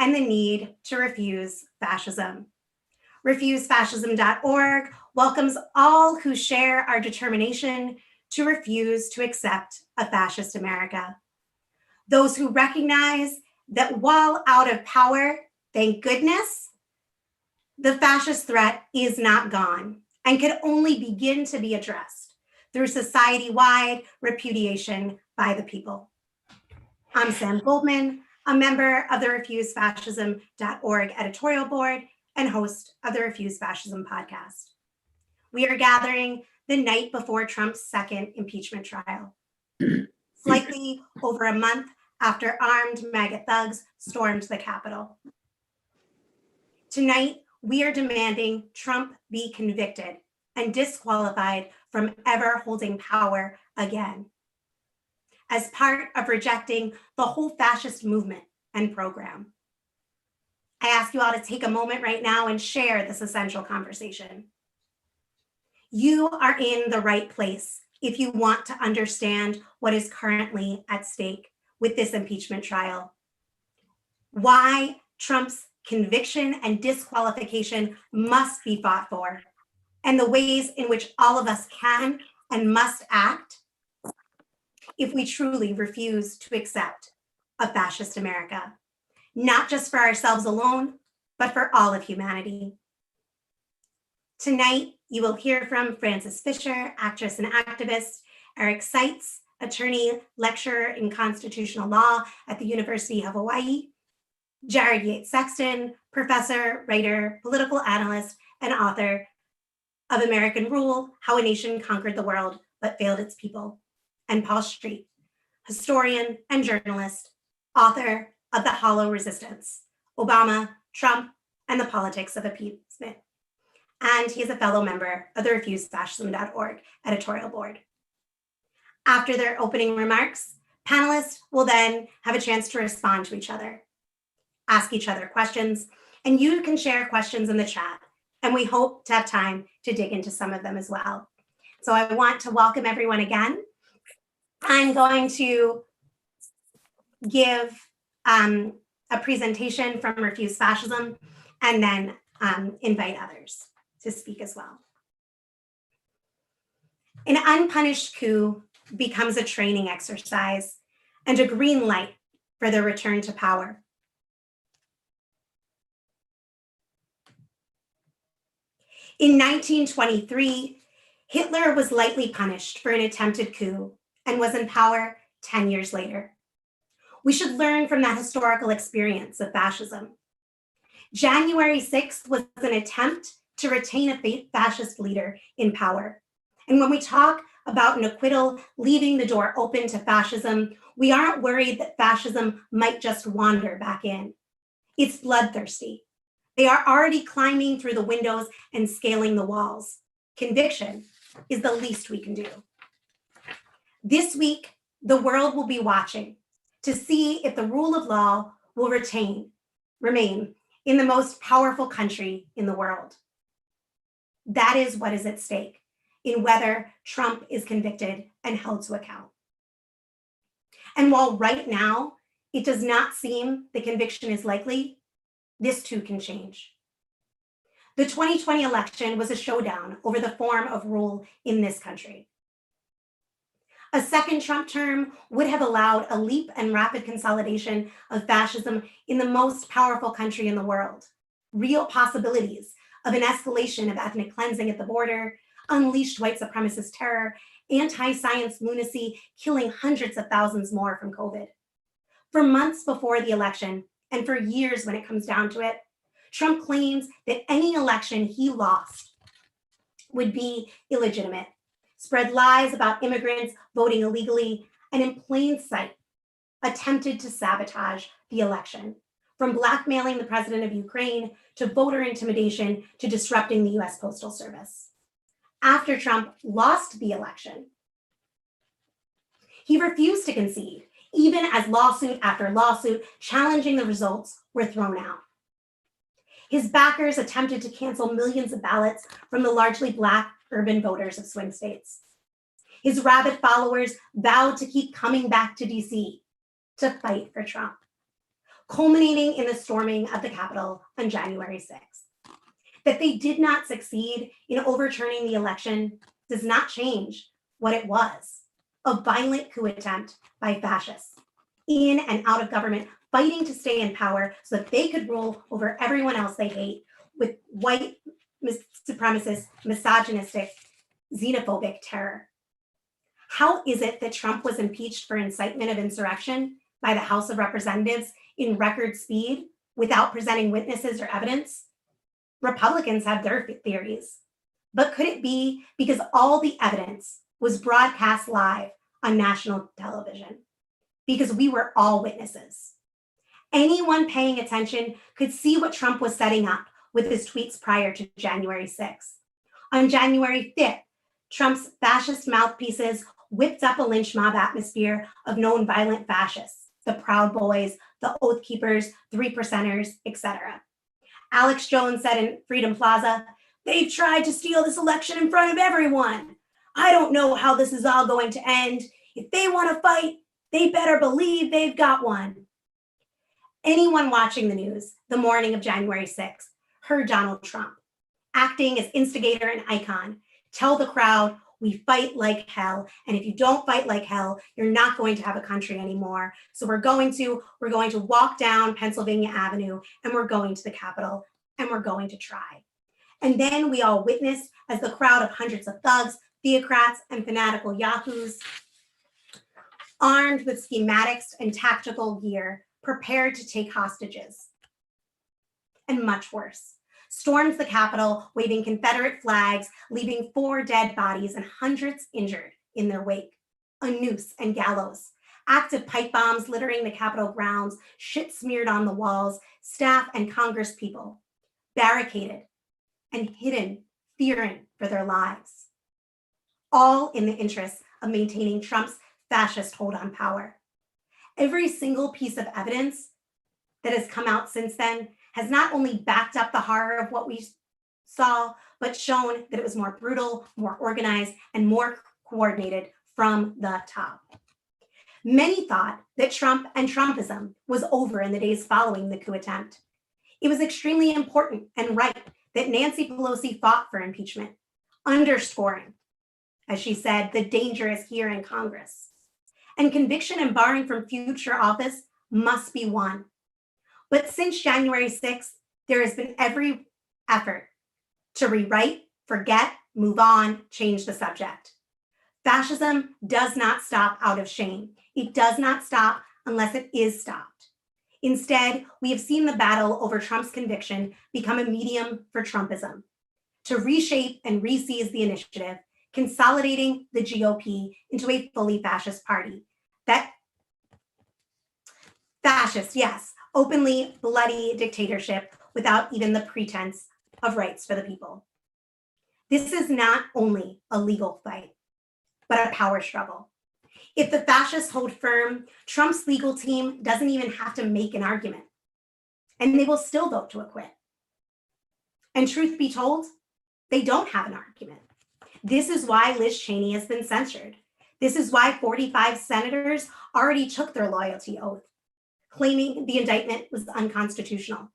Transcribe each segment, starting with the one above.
and the need to refuse fascism. RefuseFascism.org welcomes all who share our determination to refuse to accept a fascist America. Those who recognize that while out of power, thank goodness, the fascist threat is not gone and can only begin to be addressed through society-wide repudiation by the people. I'm Sam Goldman, a member of the RefuseFascism.org editorial board and host of the Refuse Fascism podcast. We are gathering the night before Trump's second impeachment trial, slightly over a month after armed MAGA thugs stormed the Capitol. Tonight, we are demanding Trump be convicted and disqualified from ever holding power again, as part of rejecting the whole fascist movement and program. I ask you all to take a moment right now and share this essential conversation. You are in the right place if you want to understand what is currently at stake with this impeachment trial. Why Trump's conviction and disqualification must be fought for, and the ways in which all of us can and must act if we truly refuse to accept a fascist America, not just for ourselves alone, but for all of humanity. Tonight, you will hear from Frances Fisher, actress and activist, Eric Seitz, attorney, lecturer in constitutional law at the University of Hawaii, Jared Yates Sexton, professor, writer, political analyst, and author of American Rule, How a Nation Conquered the World but Failed Its People, and Paul Street, historian and journalist, author of The Hollow Resistance, Obama, Trump, and the Politics of Impeachment. And he is a fellow member of the RefuseFascism.org editorial board. After their opening remarks, panelists will then have a chance to respond to each other, ask each other questions, and you can share questions in the chat. And we hope to have time to dig into some of them as well. So I want to welcome everyone again. I'm going to give a presentation from Refuse Fascism and then invite others to speak as well. An unpunished coup becomes a training exercise and a green light for their return to power. In 1923, Hitler was lightly punished for an attempted coup and was in power 10 years later. We should learn from that historical experience of fascism. January 6th was an attempt to retain a fascist leader in power. And when we talk about an acquittal leaving the door open to fascism, we aren't worried that fascism might just wander back in. It's bloodthirsty. They are already climbing through the windows and scaling the walls. Conviction is the least we can do. This week, the world will be watching to see if the rule of law will remain in the most powerful country in the world. That is what is at stake in whether Trump is convicted and held to account. And while right now, it does not seem the conviction is likely, this too can change. The 2020 election was a showdown over the form of rule in this country. A second Trump term would have allowed a leap and rapid consolidation of fascism in the most powerful country in the world, real possibilities of an escalation of ethnic cleansing at the border, unleashed white supremacist terror, anti-science lunacy, killing hundreds of thousands more from COVID. For months before the election, and for years when it comes down to it, Trump claims that any election he lost would be illegitimate, spread lies about immigrants voting illegally, and in plain sight, attempted to sabotage the election, from blackmailing the president of Ukraine to voter intimidation to disrupting the US Postal Service. After Trump lost the election, he refused to concede, even as lawsuit after lawsuit challenging the results were thrown out. His backers attempted to cancel millions of ballots from the largely Black urban voters of swing states. His rabid followers vowed to keep coming back to DC to fight for Trump. culminating in the storming of the Capitol on January 6th. That they did not succeed in overturning the election does not change what it was, a violent coup attempt by fascists in and out of government, fighting to stay in power so that they could rule over everyone else they hate with white supremacist, misogynistic, xenophobic terror. How is it that Trump was impeached for incitement of insurrection by the House of Representatives in record speed without presenting witnesses or evidence? Republicans have their theories. But could it be because all the evidence was broadcast live on national television? Because we were all witnesses. Anyone paying attention could see what Trump was setting up with his tweets prior to January 6th. On January 5th, Trump's fascist mouthpieces whipped up a lynch mob atmosphere of known violent fascists, the Proud Boys, the Oath Keepers, 3%ers, etc. Alex Jones said in Freedom Plaza, "They've tried to steal this election in front of everyone. I don't know how this is all going to end. If they want to fight, they better believe they've got one." Anyone watching the news the morning of January 6th heard Donald Trump, acting as instigator and icon, tell the crowd, "We fight like hell. And if you don't fight like hell, you're not going to have a country anymore. So we're going to walk down Pennsylvania Avenue and we're going to the Capitol and we're going to try." And then we all witnessed as the crowd of hundreds of thugs, theocrats, and fanatical yahoos, armed with schematics and tactical gear, prepared to take hostages. And much worse, stormed the Capitol, waving Confederate flags, leaving 4 dead bodies and hundreds injured in their wake. A noose and gallows, active pipe bombs littering the Capitol grounds, shit smeared on the walls, staff and Congress people, barricaded and hidden, fearing for their lives. All in the interest of maintaining Trump's fascist hold on power. Every single piece of evidence that has come out since then has not only backed up the horror of what we saw, but shown that it was more brutal, more organized, and more coordinated from the top. Many thought that Trump and Trumpism was over in the days following the coup attempt. It was extremely important and right that Nancy Pelosi fought for impeachment, underscoring, as she said, the danger is here in Congress. And conviction and barring from future office must be won. But since January 6th, there has been every effort to rewrite, forget, move on, change the subject. Fascism does not stop out of shame. It does not stop unless it is stopped. Instead, we have seen the battle over Trump's conviction become a medium for Trumpism, to reshape and reseize the initiative, consolidating the GOP into a fully fascist party. That fascist, yes, openly bloody dictatorship without even the pretense of rights for the people. This is not only a legal fight, but a power struggle. If the fascists hold firm, Trump's legal team doesn't even have to make an argument, and they will still vote to acquit. And truth be told, they don't have an argument. This is why Liz Cheney has been censured. This is why 45 senators already took their loyalty oath, claiming the indictment was unconstitutional.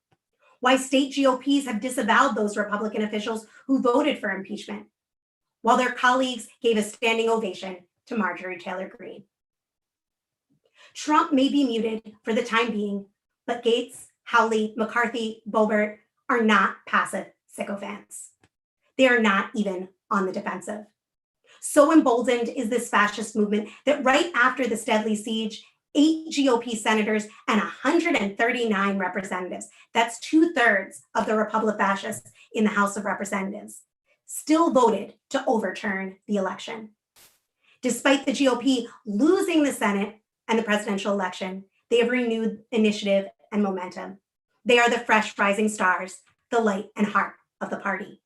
Why state GOPs have disavowed those Republican officials who voted for impeachment, while their colleagues gave a standing ovation to Marjorie Taylor Greene. Trump may be muted for the time being, but Gates, Hawley, McCarthy, Boebert are not passive sycophants. They are not even on the defensive. So emboldened is this fascist movement that right after this deadly siege, 8 GOP senators and 139 representatives, that's 2/3 of the Republican fascists in the House of Representatives, still voted to overturn the election. Despite the GOP losing the Senate and the presidential election, they have renewed initiative and momentum. They are the fresh rising stars, the light and heart of the party.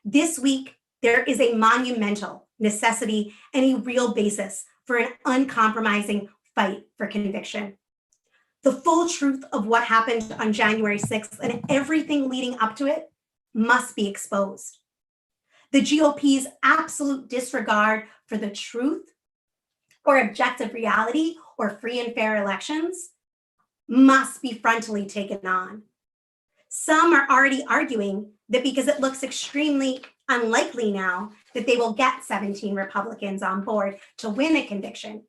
This week, there is a monumental necessity and a real basis for an uncompromising fight for conviction. The full truth of what happened on January 6th and everything leading up to it must be exposed. The GOP's absolute disregard for the truth or objective reality or free and fair elections must be frontally taken on. Some are already arguing that because it looks extremely unlikely now that they will get 17 Republicans on board to win a conviction,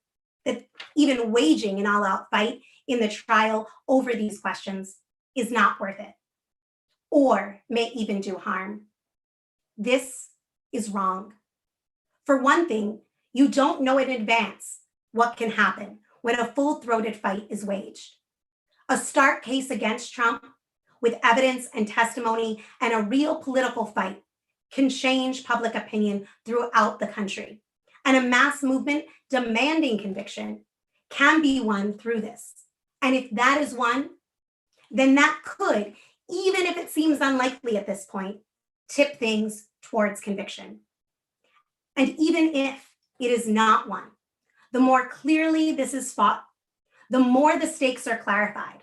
that even waging an all-out fight in the trial over these questions is not worth it, or may even do harm. This is wrong. For one thing, you don't know in advance what can happen when a full-throated fight is waged. A stark case against Trump with evidence and testimony and a real political fight can change public opinion throughout the country. And a mass movement demanding conviction can be won through this. And if that is won, then that could, even if it seems unlikely at this point, tip things towards conviction. And even if it is not won, the more clearly this is fought, the more the stakes are clarified,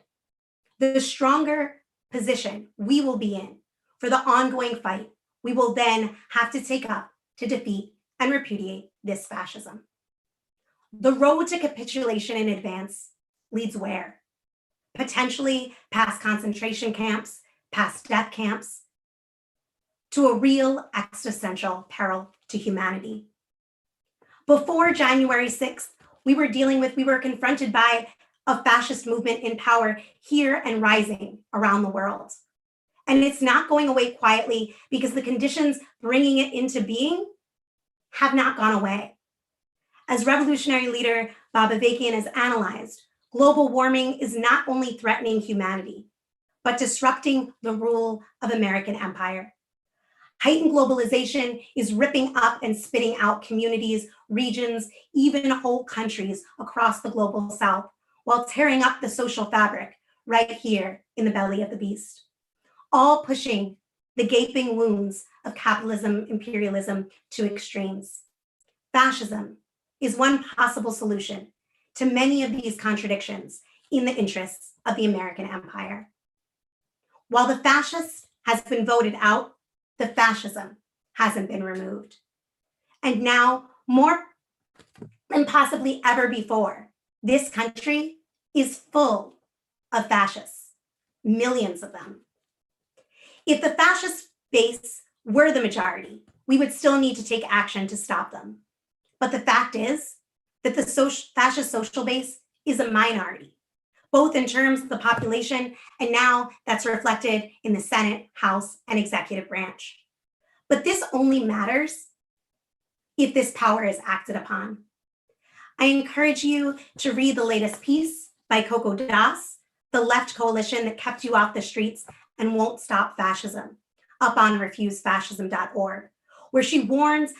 the stronger position we will be in for the ongoing fight we will then have to take up to defeat and repudiate this fascism. The road to capitulation in advance leads where? Potentially past concentration camps, past death camps, to a real existential peril to humanity. Before January 6th, we were confronted by a fascist movement in power here and rising around the world. And it's not going away quietly because the conditions bringing it into being have not gone away. As revolutionary leader Bob Avakian has analyzed, global warming is not only threatening humanity, but disrupting the rule of American empire. Heightened globalization is ripping up and spitting out communities, regions, even whole countries across the global south, while tearing up the social fabric right here in the belly of the beast, all pushing the gaping wounds of capitalism, imperialism to extremes. Fascism is one possible solution to many of these contradictions in the interests of the American empire. While the fascist has been voted out, the fascism hasn't been removed. And now, more than possibly ever before, this country is full of fascists, millions of them. If the fascist base were the majority, we would still need to take action to stop them. But the fact is that the fascist social base is a minority, both in terms of the population, and now that's reflected in the Senate, House, and executive branch. But this only matters if this power is acted upon. I encourage you to read the latest piece by Coco Das, The Left Coalition That Kept You Off the Streets and Won't Stop Fascism, up on refusefascism.org, where she warns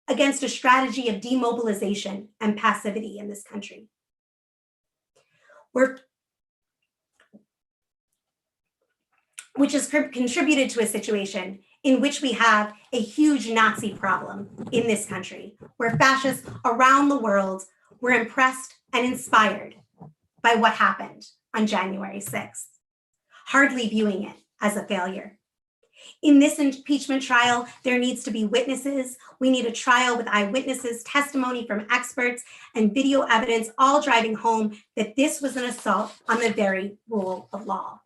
against a strategy of demobilization and passivity in this country. Which has contributed to a situation in which we have a huge Nazi problem in this country, where fascists around the world were impressed and inspired by what happened on January 6th, hardly viewing it as a failure. In this impeachment trial, there needs to be witnesses. We need a trial with eyewitnesses, testimony from experts, and video evidence, all driving home that this was an assault on the very rule of law.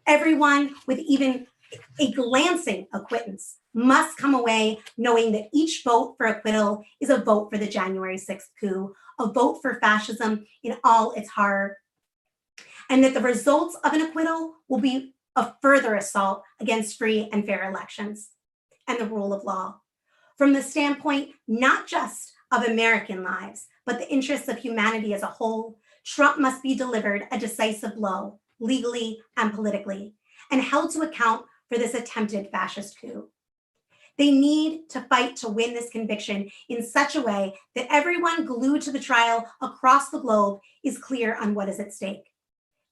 Everyone with even a glancing acquittance must come away knowing that each vote for acquittal is a vote for the January 6th coup, a vote for fascism in all its horror, and that the results of an acquittal will be a further assault against free and fair elections and the rule of law. From the standpoint not just of American lives, but the interests of humanity as a whole, Trump must be delivered a decisive blow, legally and politically, and held to account for this attempted fascist coup. They need to fight to win this conviction in such a way that everyone glued to the trial across the globe is clear on what is at stake.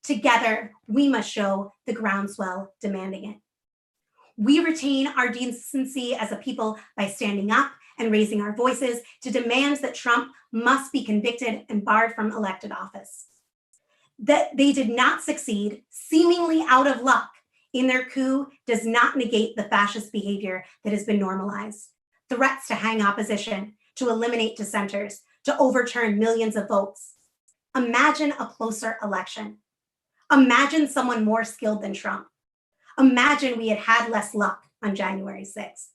Together, we must show the groundswell demanding it. We retain our decency as a people by standing up and raising our voices to demands that Trump must be convicted and barred from elected office. That they did not succeed, seemingly out of luck, in their coup does not negate the fascist behavior that has been normalized. Threats to hang opposition, to eliminate dissenters, to overturn millions of votes. Imagine a closer election. Imagine someone more skilled than Trump. Imagine we had had less luck on January 6th.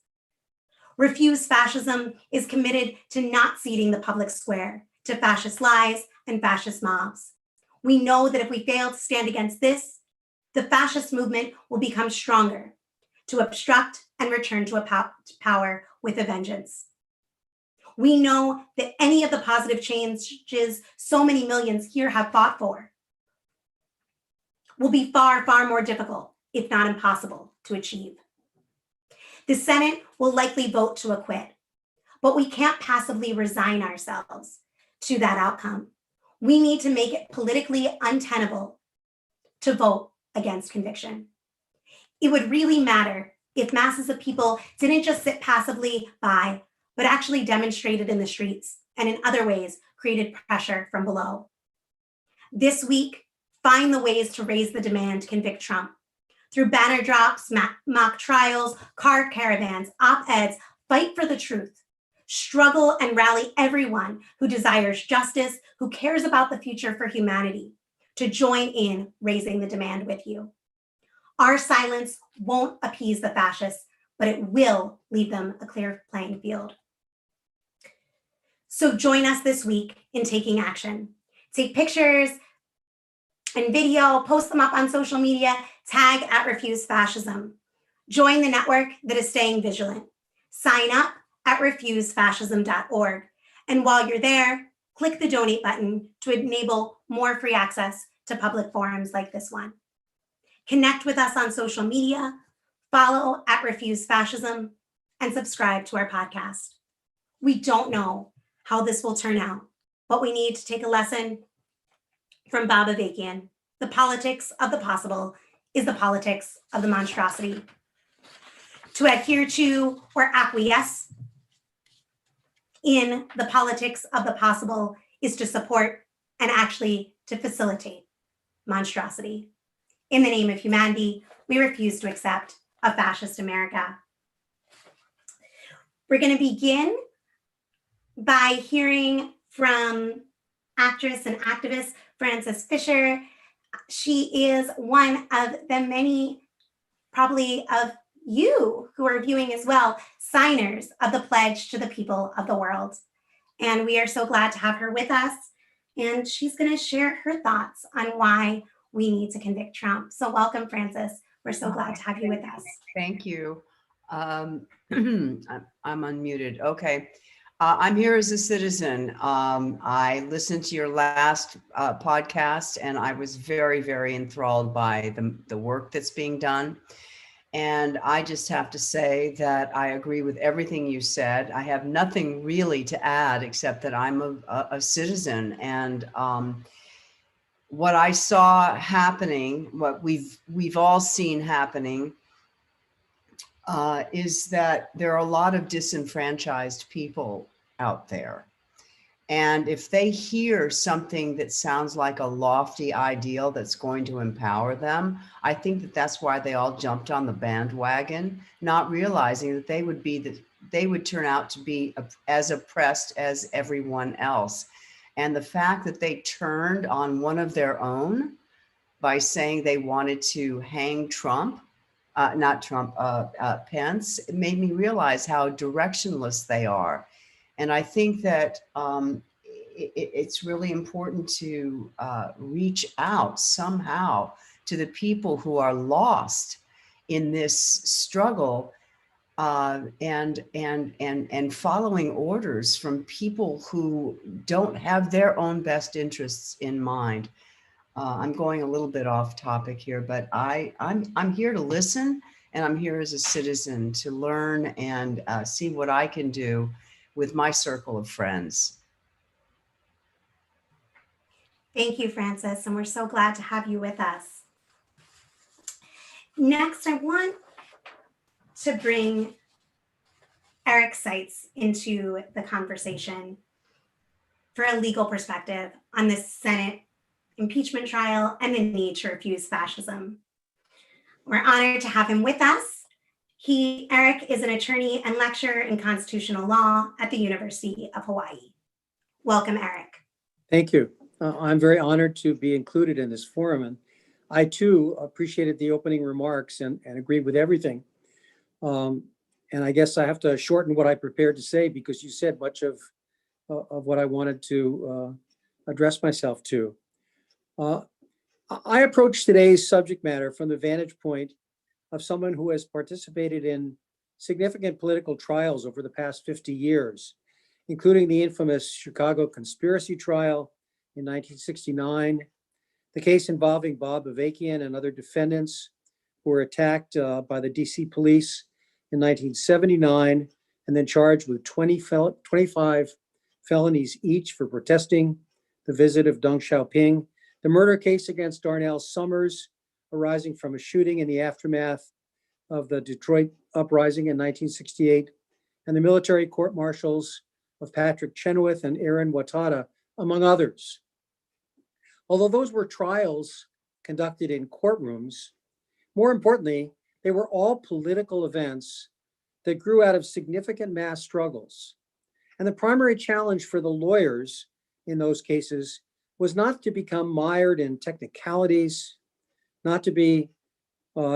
Refuse Fascism is committed to not ceding the public square to fascist lies and fascist mobs. We know that if we fail to stand against this, the fascist movement will become stronger to obstruct and return to power with a vengeance. We know that any of the positive changes so many millions here have fought for will be far, far more difficult, if not impossible, to achieve. The Senate will likely vote to acquit, but we can't passively resign ourselves to that outcome. We need to make it politically untenable to vote against conviction. It would really matter if masses of people didn't just sit passively by, but actually demonstrated in the streets and in other ways created pressure from below. This week, find the ways to raise the demand to convict Trump through banner drops, mock trials, car caravans, op-eds. Fight for the truth. Struggle and rally everyone who desires justice, who cares about the future for humanity, to join in raising the demand with you. Our silence won't appease the fascists, but it will leave them a clear playing field. So join us this week in taking action. Take pictures and video, post them up on social media, tag at Refuse Fascism. Join the network that is staying vigilant. Sign up at refusefascism.org. And while you're there, click the donate button to enable more free access to public forums like this one. Connect with us on social media, follow at Refuse Fascism, and subscribe to our podcast. We don't know how this will turn out, but we need to take a lesson from Bob Avakian. The politics of the possible is the politics of the monstrosity. To adhere to or acquiesce in the politics of the possible is to support and actually to facilitate monstrosity. In the name of humanity, we refuse to accept a fascist America. We're going to begin by hearing from actress and activist Frances Fisher. She is one of the many, probably of you who are viewing as well, signers of the pledge to the people of the world. And we are so glad to have her with us. And she's going to share her thoughts on why we need to convict Trump. So welcome, Frances. We're so glad to have you with us. Thank you. I'm unmuted. Okay. I'm here as a citizen. I listened to your last podcast, and I was very, very enthralled by the work that's being done. And I just have to say that I agree with everything you said. I have nothing really to add except that I'm a citizen. And what I saw happening, what we've all seen happening, is that there are a lot of disenfranchised people out there. And if they hear something that sounds like a lofty ideal that's going to empower them, I think that that's why they all jumped on the bandwagon, not realizing that they would turn out to be as oppressed as everyone else. And the fact that they turned on one of their own by saying they wanted to hang Trump, Pence, it made me realize how directionless they are. And I think that it's really important to reach out somehow to the people who are lost in this struggle and following orders from people who don't have their own best interests in mind. I'm going a little bit off topic here, but I'm here to listen, and I'm here as a citizen to learn and see what I can do with my circle of friends. Thank you, Frances, and we're so glad to have you with us. Next, I want to bring Eric Seitz into the conversation for a legal perspective on this Senate impeachment trial and the need to refuse fascism. We're honored to have him with us. Eric is an attorney and lecturer in constitutional law at the University of Hawaii. Welcome, Eric. Thank you. I'm very honored to be included in this forum, and I too appreciated the opening remarks and agreed with everything. And I guess I have to shorten what I prepared to say because you said much of what I wanted to address myself to. I approach today's subject matter from the vantage point of someone who has participated in significant political trials over the past 50 years, including the infamous Chicago conspiracy trial in 1969, the case involving Bob Avakian and other defendants who were attacked by the DC police in 1979 and then charged with 25 felonies each for protesting the visit of Deng Xiaoping, the murder case against Darnell Summers arising from a shooting in the aftermath of the Detroit uprising in 1968, and the military court-martials of Patrick Chenoweth and Aaron Watada, among others. Although those were trials conducted in courtrooms, more importantly, they were all political events that grew out of significant mass struggles. And the primary challenge for the lawyers in those cases was not to become mired in technicalities, not to be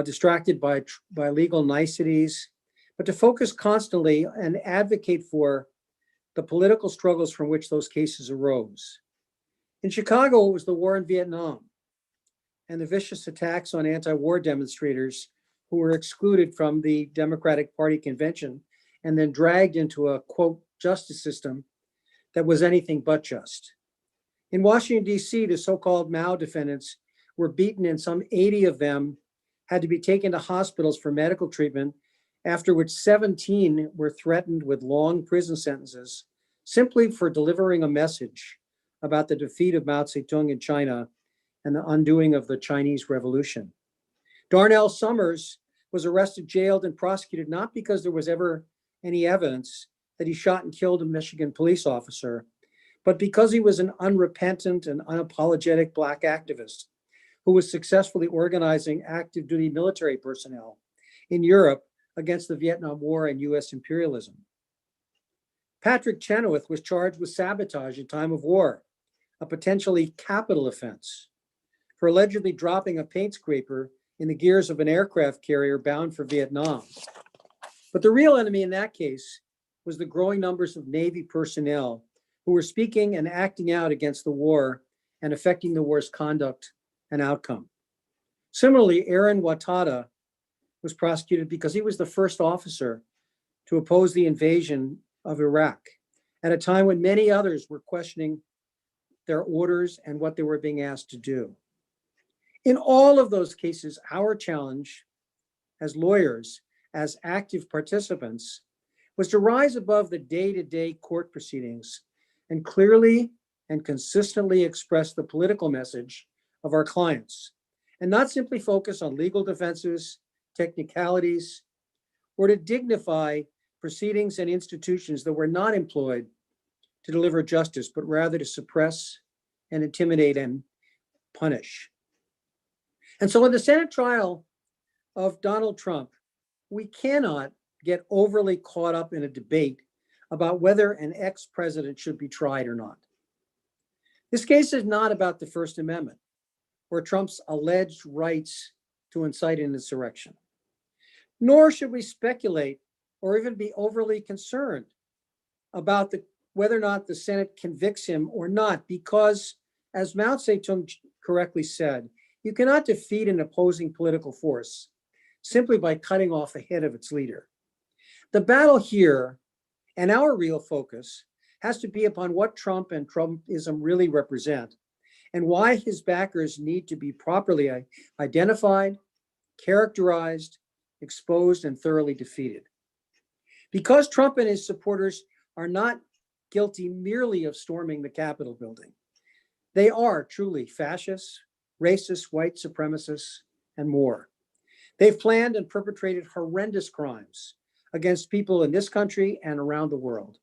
distracted by legal niceties, but to focus constantly and advocate for the political struggles from which those cases arose. In Chicago, it was the war in Vietnam and the vicious attacks on anti-war demonstrators who were excluded from the Democratic Party convention and then dragged into a, quote, justice system that was anything but just. In Washington, D.C., the so-called Mao defendants were beaten, and some 80 of them had to be taken to hospitals for medical treatment, after which 17 were threatened with long prison sentences simply for delivering a message about the defeat of Mao Zedong in China and the undoing of the Chinese Revolution. Darnell Summers was arrested, jailed, and prosecuted not because there was ever any evidence that he shot and killed a Michigan police officer, but because he was an unrepentant and unapologetic Black activist who was successfully organizing active duty military personnel in Europe against the Vietnam War and US imperialism. Patrick Chenoweth was charged with sabotage in time of war, a potentially capital offense, for allegedly dropping a paint scraper in the gears of an aircraft carrier bound for Vietnam. But the real enemy in that case was the growing numbers of Navy personnel who were speaking and acting out against the war and affecting the war's conduct and outcome. Similarly, Aaron Watada was prosecuted because he was the first officer to oppose the invasion of Iraq at a time when many others were questioning their orders and what they were being asked to do. In all of those cases, our challenge as lawyers, as active participants, was to rise above the day-to-day court proceedings and clearly and consistently express the political message of our clients, and not simply focus on legal defenses, technicalities, or to dignify proceedings and institutions that were not employed to deliver justice, but rather to suppress and intimidate and punish. And so in the Senate trial of Donald Trump, we cannot get overly caught up in a debate about whether an ex-president should be tried or not. This case is not about the First Amendment or Trump's alleged rights to incite an insurrection. Nor should we speculate or even be overly concerned about whether or not the Senate convicts him or not, because, as Mao Zedong correctly said, you cannot defeat an opposing political force simply by cutting off the head of its leader. The battle here, and our real focus, has to be upon what Trump and Trumpism really represent, and why his backers need to be properly identified, characterized, exposed, and thoroughly defeated. Because Trump and his supporters are not guilty merely of storming the Capitol building, they are truly fascists, racist, white supremacists, and more. They've planned and perpetrated horrendous crimes against people in this country and around the world.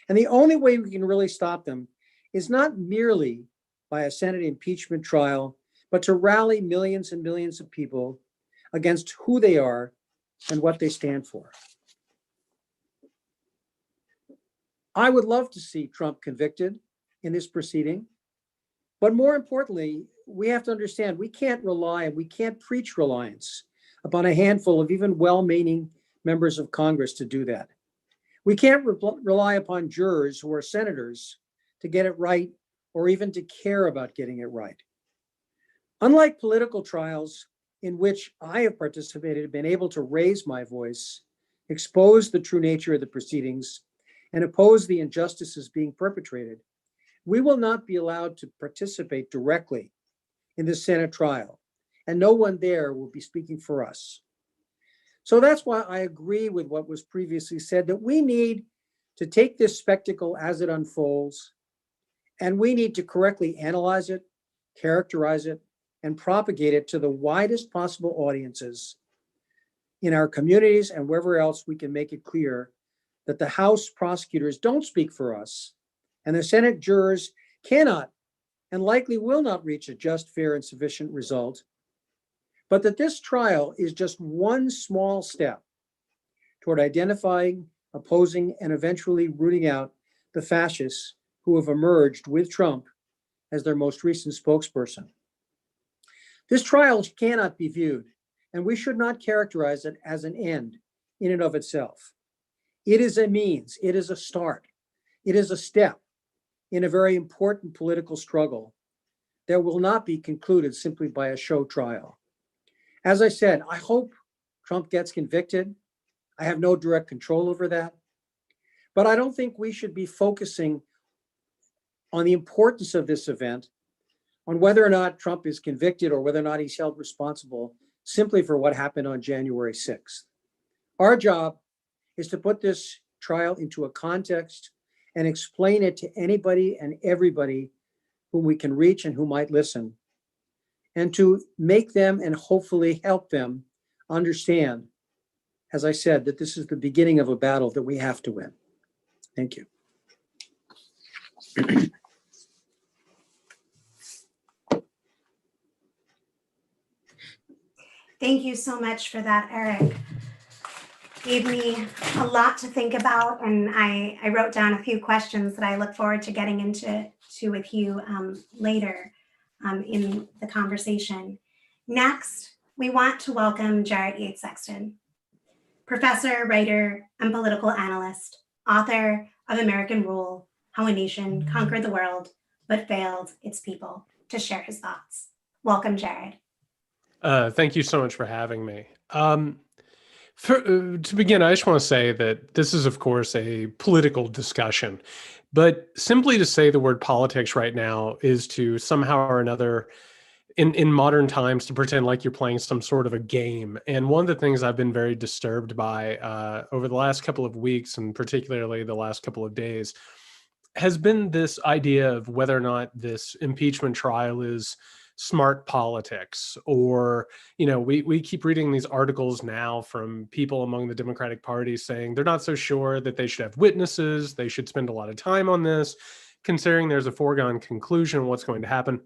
And the only way we can really stop them is not merely by a Senate impeachment trial, but to rally millions and millions of people against who they are and what they stand for. I would love to see Trump convicted in this proceeding, but more importantly, we have to understand we can't preach reliance upon a handful of even well-meaning members of Congress to do that. We can't rely upon jurors who are senators to get it right or even to care about getting it right. Unlike political trials in which I have participated and been able to raise my voice, expose the true nature of the proceedings, and oppose the injustices being perpetrated, we will not be allowed to participate directly in the Senate trial, and no one there will be speaking for us. So that's why I agree with what was previously said, that we need to take this spectacle as it unfolds, and we need to correctly analyze it, characterize it, and propagate it to the widest possible audiences in our communities and wherever else we can make it clear that the House prosecutors don't speak for us, and the Senate jurors cannot and likely will not reach a just, fair, and sufficient result, but that this trial is just one small step toward identifying, opposing, and eventually rooting out the fascists who have emerged with Trump as their most recent spokesperson. This trial cannot be viewed, and we should not characterize it as an end in and of itself. It is a means, it is a start, it is a step in a very important political struggle that will not be concluded simply by a show trial. As I said, I hope Trump gets convicted. I have no direct control over that. But I don't think we should be focusing on the importance of this event, on whether or not Trump is convicted or whether or not he's held responsible simply for what happened on January 6th. Our job is to put this trial into a context and explain it to anybody and everybody whom we can reach and who might listen, and to make them and hopefully help them understand, as I said, that this is the beginning of a battle that we have to win. Thank you. Thank you so much for that, Eric. Gave me a lot to think about, and I wrote down a few questions that I look forward to getting into with you later in the conversation. Next, we want to welcome Jarrett Yates Sexton, professor, writer, and political analyst, author of American Rule: How a Nation Conquered the World but Failed Its People, to share his thoughts. Welcome, Jarrett. Thank you so much for having me. To begin, I just want to say that this is, of course, a political discussion, but simply to say the word politics right now is to somehow or another, in modern times, to pretend like you're playing some sort of a game. And one of the things I've been very disturbed by over the last couple of weeks, and particularly the last couple of days, has been this idea of whether or not this impeachment trial is smart politics, or, we keep reading these articles now from people among the Democratic Party saying they're not so sure that they should have witnesses, they should spend a lot of time on this, considering there's a foregone conclusion what's going to happen.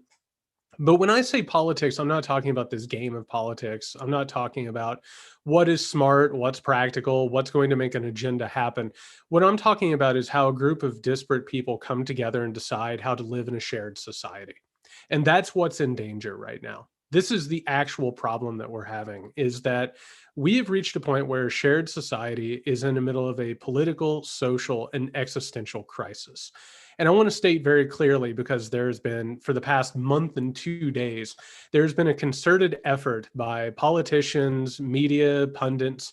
But when I say politics, I'm not talking about this game of politics. I'm not talking about what is smart, what's practical, what's going to make an agenda happen. What I'm talking about is how a group of disparate people come together and decide how to live in a shared society. And that's what's in danger right now. This is the actual problem that we're having, is that we have reached a point where shared society is in the middle of a political, social, and existential crisis. And I want to state very clearly, because there's been, for the past month and 2 days, there's been a concerted effort by politicians, media, pundits,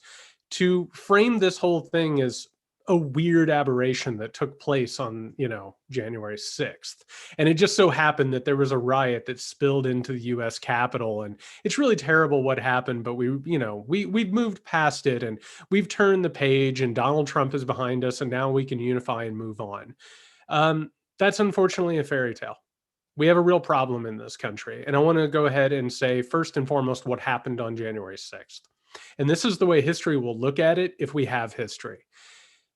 to frame this whole thing as a weird aberration that took place on, January 6th. And it just so happened that there was a riot that spilled into the US Capitol. And it's really terrible what happened, but we've moved past it, and we've turned the page, and Donald Trump is behind us, and now we can unify and move on. That's unfortunately a fairy tale. We have a real problem in this country. And I want to go ahead and say, first and foremost, what happened on January 6th. And this is the way history will look at it if we have history.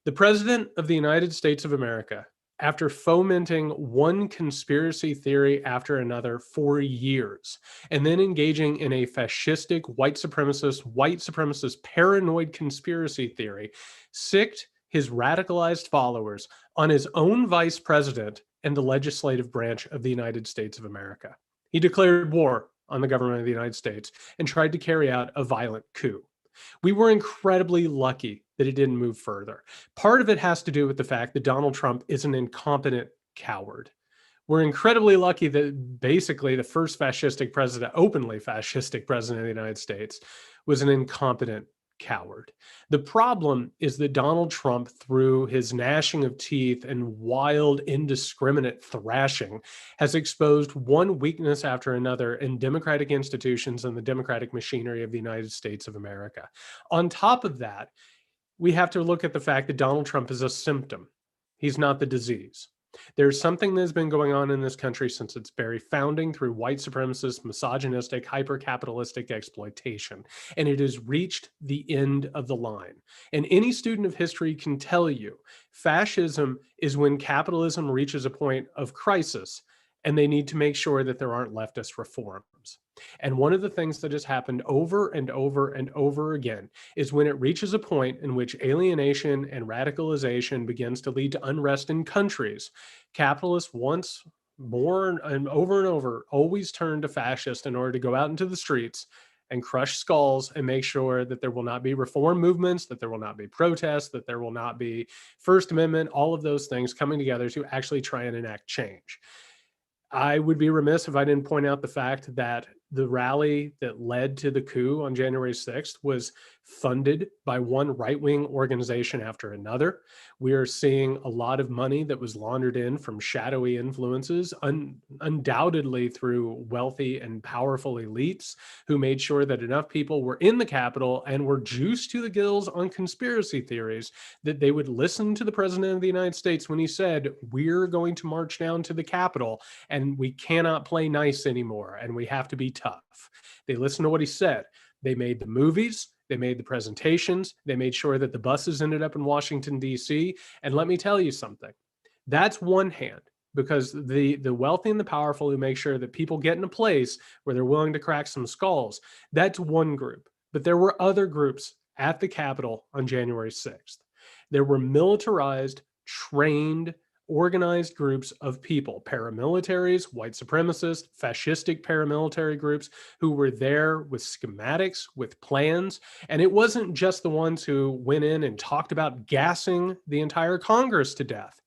The President of the United States of America, after fomenting one conspiracy theory after another for years, and then engaging in a fascistic, white supremacist, paranoid conspiracy theory, sicked his radicalized followers on his own vice president and the legislative branch of the United States of America. He declared war on the government of the United States and tried to carry out a violent coup. We were incredibly lucky that it didn't move further. Part of it has to do with the fact that Donald Trump is an incompetent coward. We're incredibly lucky that basically the first fascistic president, openly fascistic president of the United States, was an incompetent coward. The problem is that Donald Trump, through his gnashing of teeth and wild, indiscriminate thrashing, has exposed one weakness after another in democratic institutions and the democratic machinery of the United States of America. On top of that, we have to look at the fact that Donald Trump is a symptom. He's not the disease. There's something that has been going on in this country since its very founding through white supremacist, misogynistic, hyper-capitalistic exploitation, and it has reached the end of the line. And any student of history can tell you, fascism is when capitalism reaches a point of crisis, and they need to make sure that there aren't leftist reforms. And one of the things that has happened over and over and over again is when it reaches a point in which alienation and radicalization begins to lead to unrest in countries, capitalists once more and over always turn to fascists in order to go out into the streets and crush skulls and make sure that there will not be reform movements, that there will not be protests, that there will not be First Amendment, all of those things coming together to actually try and enact change. I would be remiss if I didn't point out the fact that the rally that led to the coup on January 6th was funded by one right-wing organization after another. We are seeing a lot of money that was laundered in from shadowy influences, undoubtedly through wealthy and powerful elites who made sure that enough people were in the Capitol and were juiced to the gills on conspiracy theories that they would listen to the President of the United States when he said, "We're going to march down to the Capitol and we cannot play nice anymore and we have to be tough." They listened to what he said. They made the movies, they made the presentations, they made sure that the buses ended up in Washington, D.C. And let me tell you something, that's one hand, because the wealthy and the powerful who make sure that people get in a place where they're willing to crack some skulls, that's one group. But there were other groups at the Capitol on January 6th. There were militarized, trained, organized groups of people, paramilitaries, white supremacists, fascistic paramilitary groups who were there with schematics, with plans. And it wasn't just the ones who went in and talked about gassing the entire Congress to death.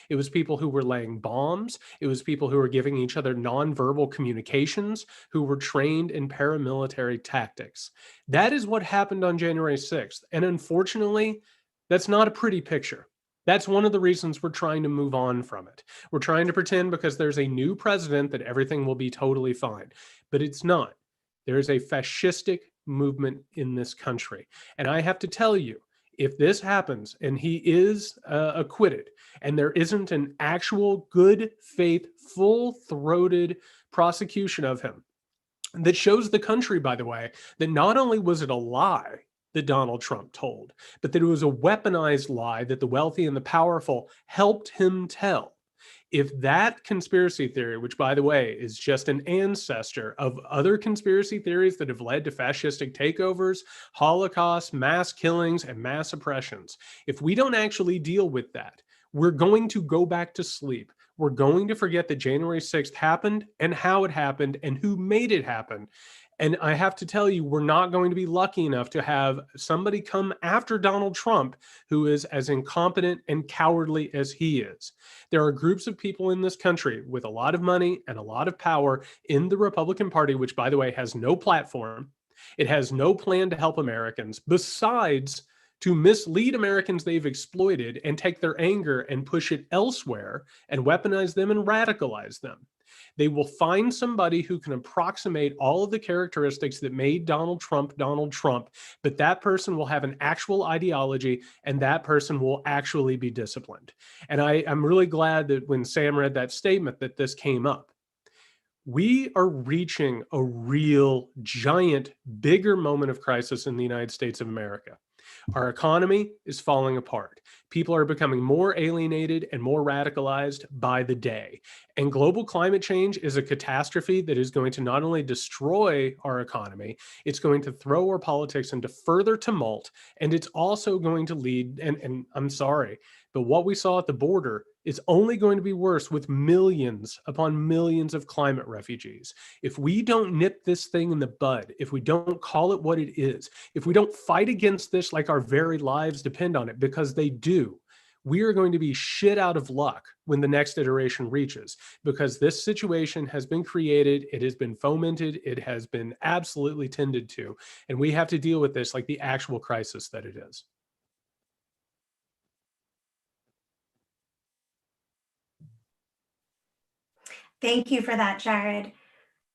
It was people who were laying bombs. It was people who were giving each other nonverbal communications, who were trained in paramilitary tactics. That is what happened on January 6th. And unfortunately, that's not a pretty picture. That's one of the reasons we're trying to move on from it. We're trying to pretend because there's a new president that everything will be totally fine, but it's not. There is a fascistic movement in this country. And I have to tell you, if this happens and he is acquitted and there isn't an actual good faith, full-throated prosecution of him that shows the country, by the way, that not only was it a lie that Donald Trump told, but that it was a weaponized lie that the wealthy and the powerful helped him tell. If that conspiracy theory, which by the way is just an ancestor of other conspiracy theories that have led to fascistic takeovers, Holocaust, mass killings, and mass oppressions, if we don't actually deal with that, we're going to go back to sleep. We're going to forget that January 6th happened and how it happened and who made it happen. And I have to tell you, we're not going to be lucky enough to have somebody come after Donald Trump who is as incompetent and cowardly as he is. There are groups of people in this country with a lot of money and a lot of power in the Republican Party, which, by the way, has no platform. It has no plan to help Americans besides to mislead Americans they've exploited and take their anger and push it elsewhere and weaponize them and radicalize them. They will find somebody who can approximate all of the characteristics that made Donald Trump, but that person will have an actual ideology and that person will actually be disciplined. And I'm really glad that when Sam read that statement that this came up. We are reaching a real giant, bigger moment of crisis in the United States of America. Our economy is falling apart. People are becoming more alienated and more radicalized by the day. And global climate change is a catastrophe that is going to not only destroy our economy, it's going to throw our politics into further tumult, and it's also going to lead, and I'm sorry, but what we saw at the border is only going to be worse with millions upon millions of climate refugees. If we don't nip this thing in the bud, if we don't call it what it is, if we don't fight against this like our very lives depend on it, because they do, we are going to be shit out of luck when the next iteration reaches, because this situation has been created, it has been fomented, it has been absolutely tended to, and we have to deal with this like the actual crisis that it is. Thank you for that, Jared.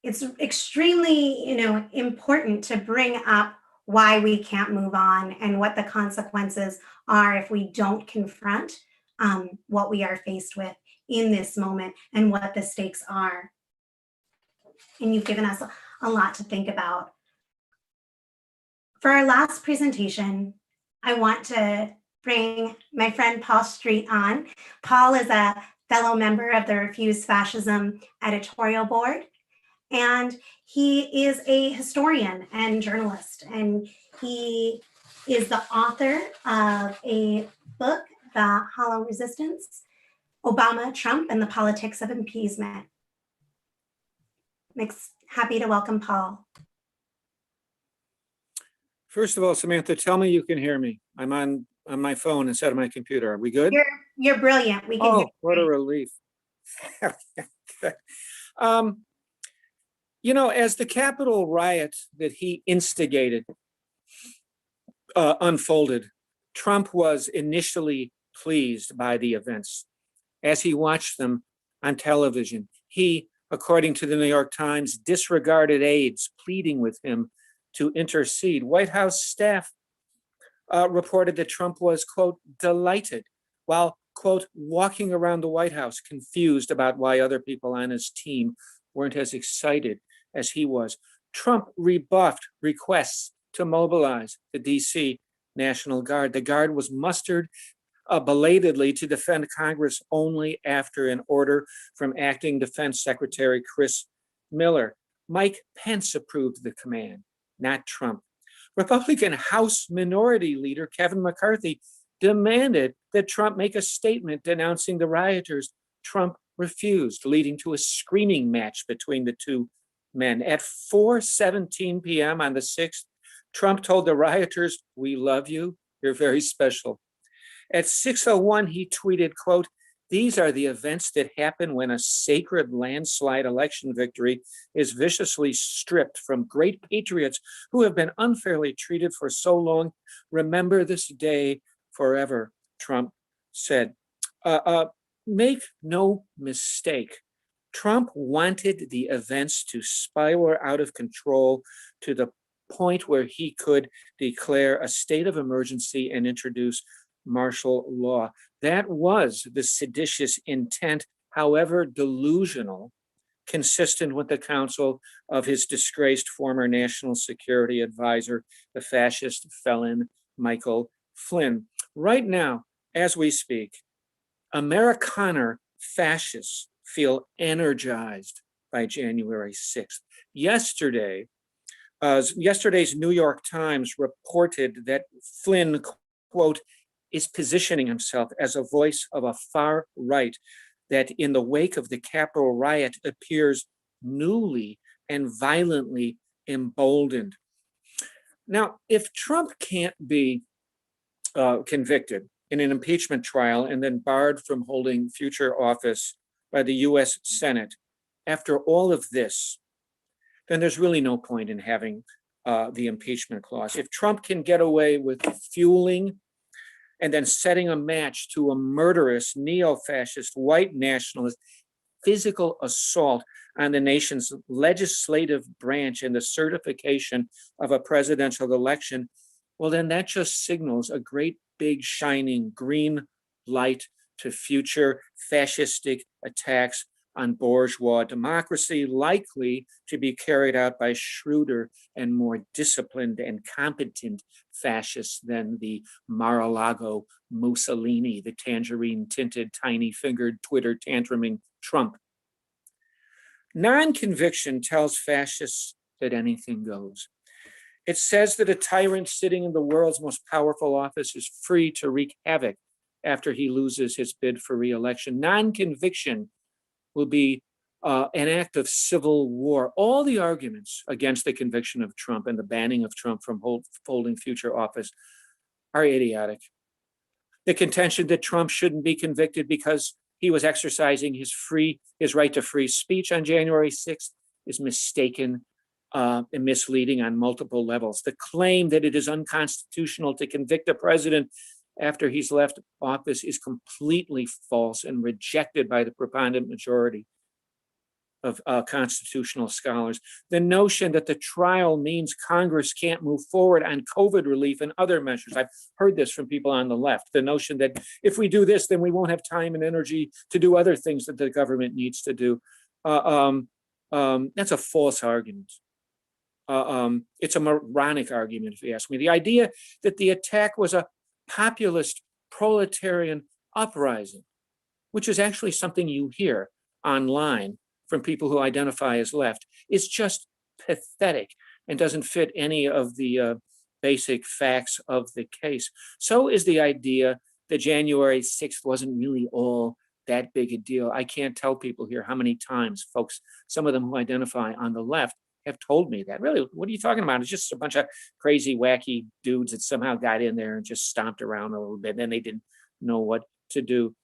It's extremely, important to bring up why we can't move on and what the consequences are if we don't confront what we are faced with in this moment and what the stakes are. And you've given us a lot to think about. For our last presentation, I want to bring my friend Paul Street on. Paul is a fellow member of the Refuse Fascism editorial board, and he is a historian and journalist, and he is the author of a book, The Hollow Resistance, Obama, Trump, and the Politics of Impeachment. I'm happy to welcome Paul. First of all, Samantha, tell me you can hear me. I'm on my phone instead of my computer. Are we good? You're brilliant. We can hear you. What a relief. As the Capitol riot that he instigated unfolded, Trump was initially pleased by the events. As he watched them on television, he, according to the New York Times, disregarded aides pleading with him to intercede. White House staff reported that Trump was, quote, delighted, while, quote, walking around the White House confused about why other people on his team weren't as excited as he was. Trump rebuffed requests to mobilize the DC National Guard. The Guard was mustered belatedly to defend Congress only after an order from acting Defense Secretary Chris Miller. Mike Pence approved the command, not Trump. Republican House Minority Leader Kevin McCarthy demanded that Trump make a statement denouncing the rioters. Trump refused, leading to a screaming match between the two men. At 4:17 p.m. on the 6th, Trump told the rioters, "We love you. You're very special." At 6:01, he tweeted, quote, "These are the events that happen when a sacred landslide election victory is viciously stripped from great patriots who have been unfairly treated for so long. Remember this day forever," Trump said. Make no mistake, Trump wanted the events to spiral out of control to the point where he could declare a state of emergency and introduce martial law. That was the seditious intent, however delusional, consistent with the counsel of his disgraced former national security advisor, the fascist felon Michael Flynn. Right now, as we speak, Amerikaner fascists feel energized by January 6th. Yesterday's New York Times reported that Flynn, quote, is positioning himself as a voice of a far right that in the wake of the Capitol riot appears newly and violently emboldened. Now, if Trump can't be convicted in an impeachment trial and then barred from holding future office by the US Senate, after all of this, then there's really no point in having the impeachment clause. If Trump can get away with fueling and then setting a match to a murderous neo-fascist white nationalist physical assault on the nation's legislative branch and the certification of a presidential election, well, then that just signals a great big shining green light to future fascistic attacks on bourgeois democracy, likely to be carried out by shrewder and more disciplined and competent fascists than the Mar-a-Lago Mussolini, the tangerine-tinted, tiny-fingered, Twitter-tantruming Trump. Non-conviction tells fascists that anything goes. It says that a tyrant sitting in the world's most powerful office is free to wreak havoc after he loses his bid for re-election. Non-conviction will be an act of civil war. All the arguments against the conviction of Trump and the banning of Trump from holding future office are idiotic. The contention that Trump shouldn't be convicted because he was exercising his right to free speech on January 6th is mistaken and misleading on multiple levels. The claim that it is unconstitutional to convict a president after he's left office is completely false and rejected by the preponderant majority of constitutional scholars. The notion that the trial means Congress can't move forward on COVID relief and other measures. I've heard this from people on the left. The notion that if we do this, then we won't have time and energy to do other things that the government needs to do. That's a false argument. It's a moronic argument, if you ask me. The idea that the attack was a populist proletarian uprising, which is actually something you hear online from people who identify as left, is just pathetic and doesn't fit any of the basic facts of the case. So is the idea that January 6th wasn't really all that big a deal. I can't tell people here how many times folks, some of them who identify on the left, have told me that. Really, what are you talking about? It's just a bunch of crazy, wacky dudes that somehow got in there and just stomped around a little bit, and then they didn't know what to do.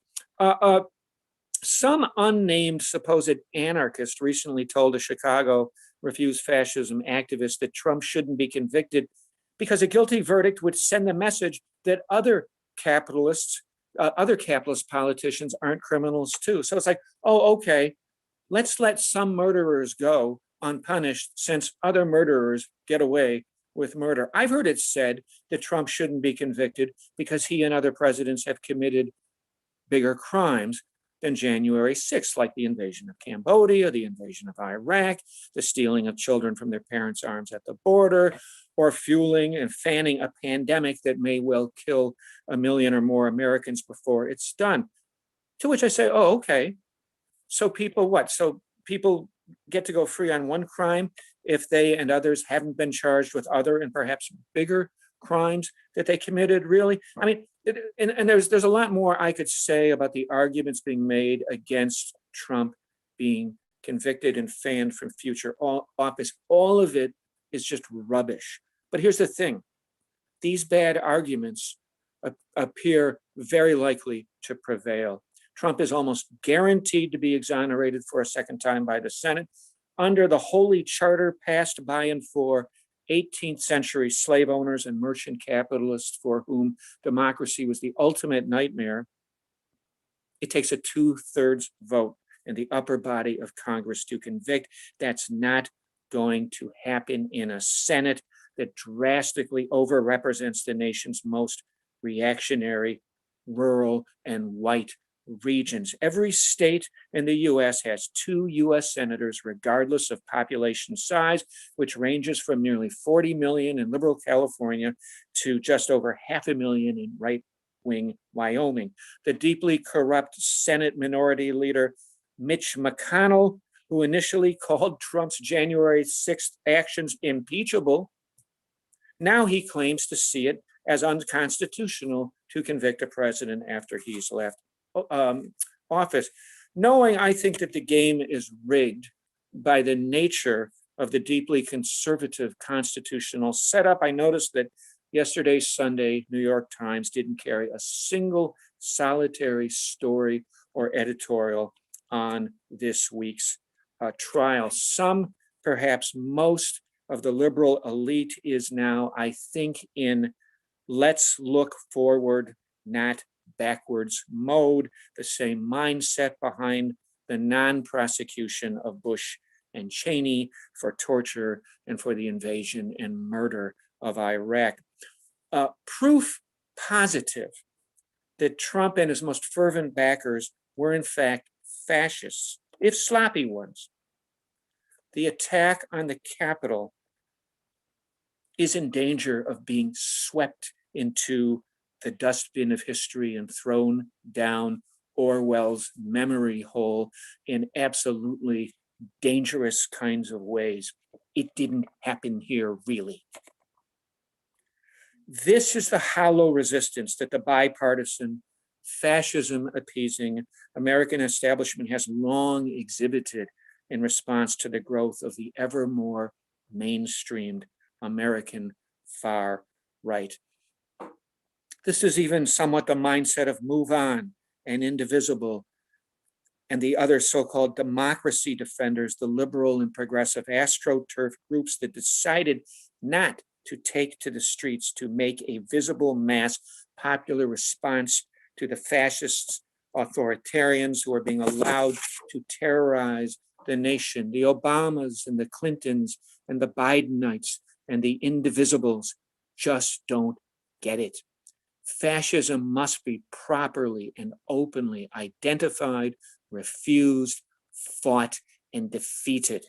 Some unnamed supposed anarchist recently told a Chicago Refuse Fascism activist that Trump shouldn't be convicted because a guilty verdict would send the message that other capitalist politicians aren't criminals too. So it's like, oh, okay, let's let some murderers go unpunished since other murderers get away with murder. I've heard it said that Trump shouldn't be convicted because he and other presidents have committed bigger crimes than January 6th, like the invasion of Cambodia, the invasion of Iraq, the stealing of children from their parents' arms at the border, or fueling and fanning a pandemic that may well kill 1 million or more Americans before it's done. To which I say, oh, okay. So people what? So people get to go free on one crime if they and others haven't been charged with other and perhaps bigger crimes that they committed, really? I mean, and there's a lot more I could say about the arguments being made against Trump being convicted and fanned from future office. All of it is just rubbish. But here's the thing. These bad arguments appear very likely to prevail. Trump is almost guaranteed to be exonerated for a second time by the Senate under the holy charter passed by and for 18th century slave owners and merchant capitalists for whom democracy was the ultimate nightmare. It takes a 2/3 vote in the upper body of Congress to convict. That's not going to happen in a Senate that drastically overrepresents the nation's most reactionary, rural, and white regions. Every state in the US has 2 US senators, regardless of population size, which ranges from nearly 40 million in liberal California to just over 500,000 in right-wing Wyoming. The deeply corrupt Senate Minority Leader Mitch McConnell, who initially called Trump's January 6th actions impeachable, now he claims to see it as unconstitutional to convict a president after he's left office. Knowing, I think, that the game is rigged by the nature of the deeply conservative constitutional setup, I noticed that yesterday's Sunday New York Times didn't carry a single solitary story or editorial on this week's trial. Some, perhaps most, of the liberal elite is now, I think, in let's look forward, not backwards mode, the same mindset behind the non-prosecution of Bush and Cheney for torture and for the invasion and murder of Iraq. Proof positive that Trump and his most fervent backers were in fact fascists if sloppy ones. The attack on the Capitol is in danger of being swept into the dustbin of history and thrown down Orwell's memory hole in absolutely dangerous kinds of ways. It didn't happen here, really. This is the hollow resistance that the bipartisan, fascism appeasing American establishment has long exhibited in response to the growth of the ever more mainstreamed American far right. This is even somewhat the mindset of Move On and Indivisible and the other so-called democracy defenders, the liberal and progressive AstroTurf groups that decided not to take to the streets to make a visible mass popular response to the fascists, authoritarians who are being allowed to terrorize the nation, the Obamas and the Clintons and the Bidenites and the Indivisibles just don't get it. Fascism must be properly and openly identified, refused, fought, and defeated.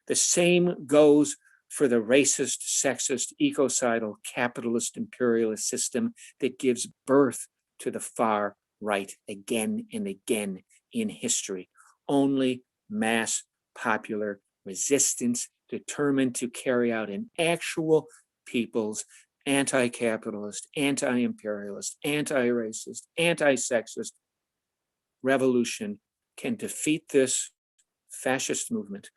The same goes for the racist, sexist, ecocidal, capitalist, imperialist system that gives birth to the far right again and again in history. Only mass popular resistance determined to carry out an actual people's anti-capitalist, anti-imperialist, anti-racist, anti-sexist revolution can defeat this fascist movement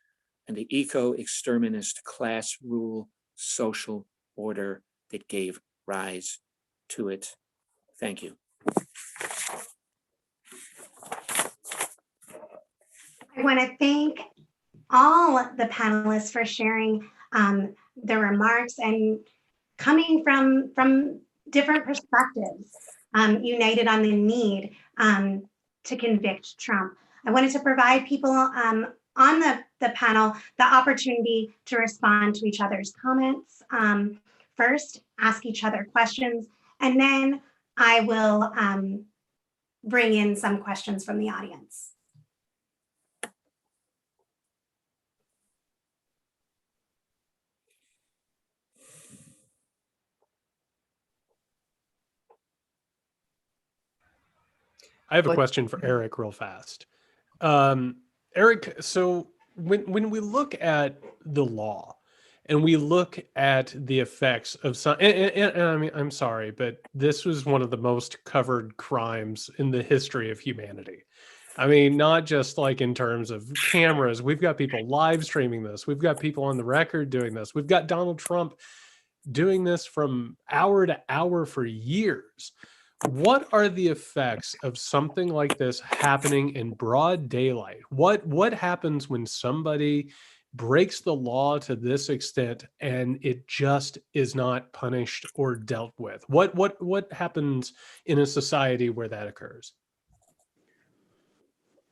and the eco-exterminist class rule social order that gave rise to it. Thank you. I want to thank all the panelists for sharing their remarks and coming from different perspectives, united on the need to convict Trump. I wanted to provide people on the panel the opportunity to respond to each other's comments. First, ask each other questions, and then I will bring in some questions from the audience. I have a question for Eric real fast. Eric, so when we look at the law and we look at the effects of some, and I mean, I'm sorry, but this was one of the most covered crimes in the history of humanity. I mean, not just like in terms of cameras, we've got people live streaming this. We've got people on the record doing this. We've got Donald Trump doing this from hour to hour for years. What are the effects of something like this happening in broad daylight? What happens when somebody breaks the law to this extent and it just is not punished or dealt with? What happens in a society where that occurs?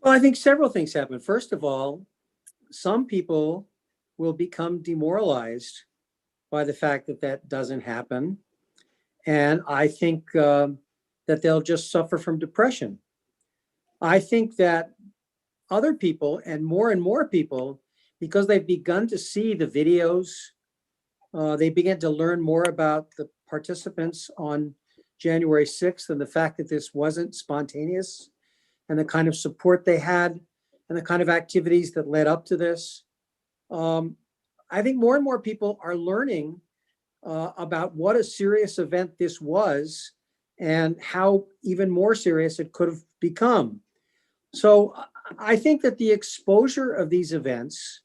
Well, I think several things happen. First of all, some people will become demoralized by the fact that that doesn't happen. And I think that they'll just suffer from depression. I think that other people and more people, because they've begun to see the videos, they begin to learn more about the participants on January 6th and the fact that this wasn't spontaneous and the kind of support they had and the kind of activities that led up to this. I think more and more people are learning about what a serious event this was and how even more serious it could have become. So I think that the exposure of these events,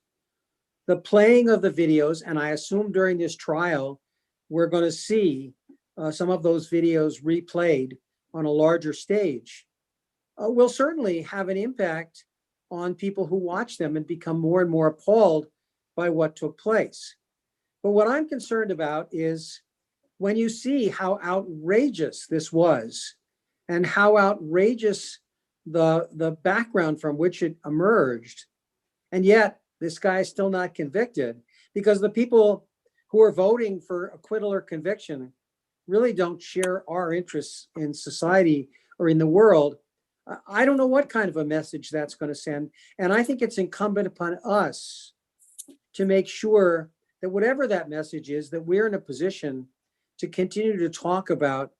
the playing of the videos, and I assume during this trial, we're going to see some of those videos replayed on a larger stage, will certainly have an impact on people who watch them and become more and more appalled by what took place. But what I'm concerned about is when you see how outrageous this was and how outrageous the background from which it emerged, and yet this guy is still not convicted because the people who are voting for acquittal or conviction really don't share our interests in society or in the world. I don't know what kind of a message that's going to send. And I think it's incumbent upon us to make sure that whatever that message is, that we're in a position to continue to talk about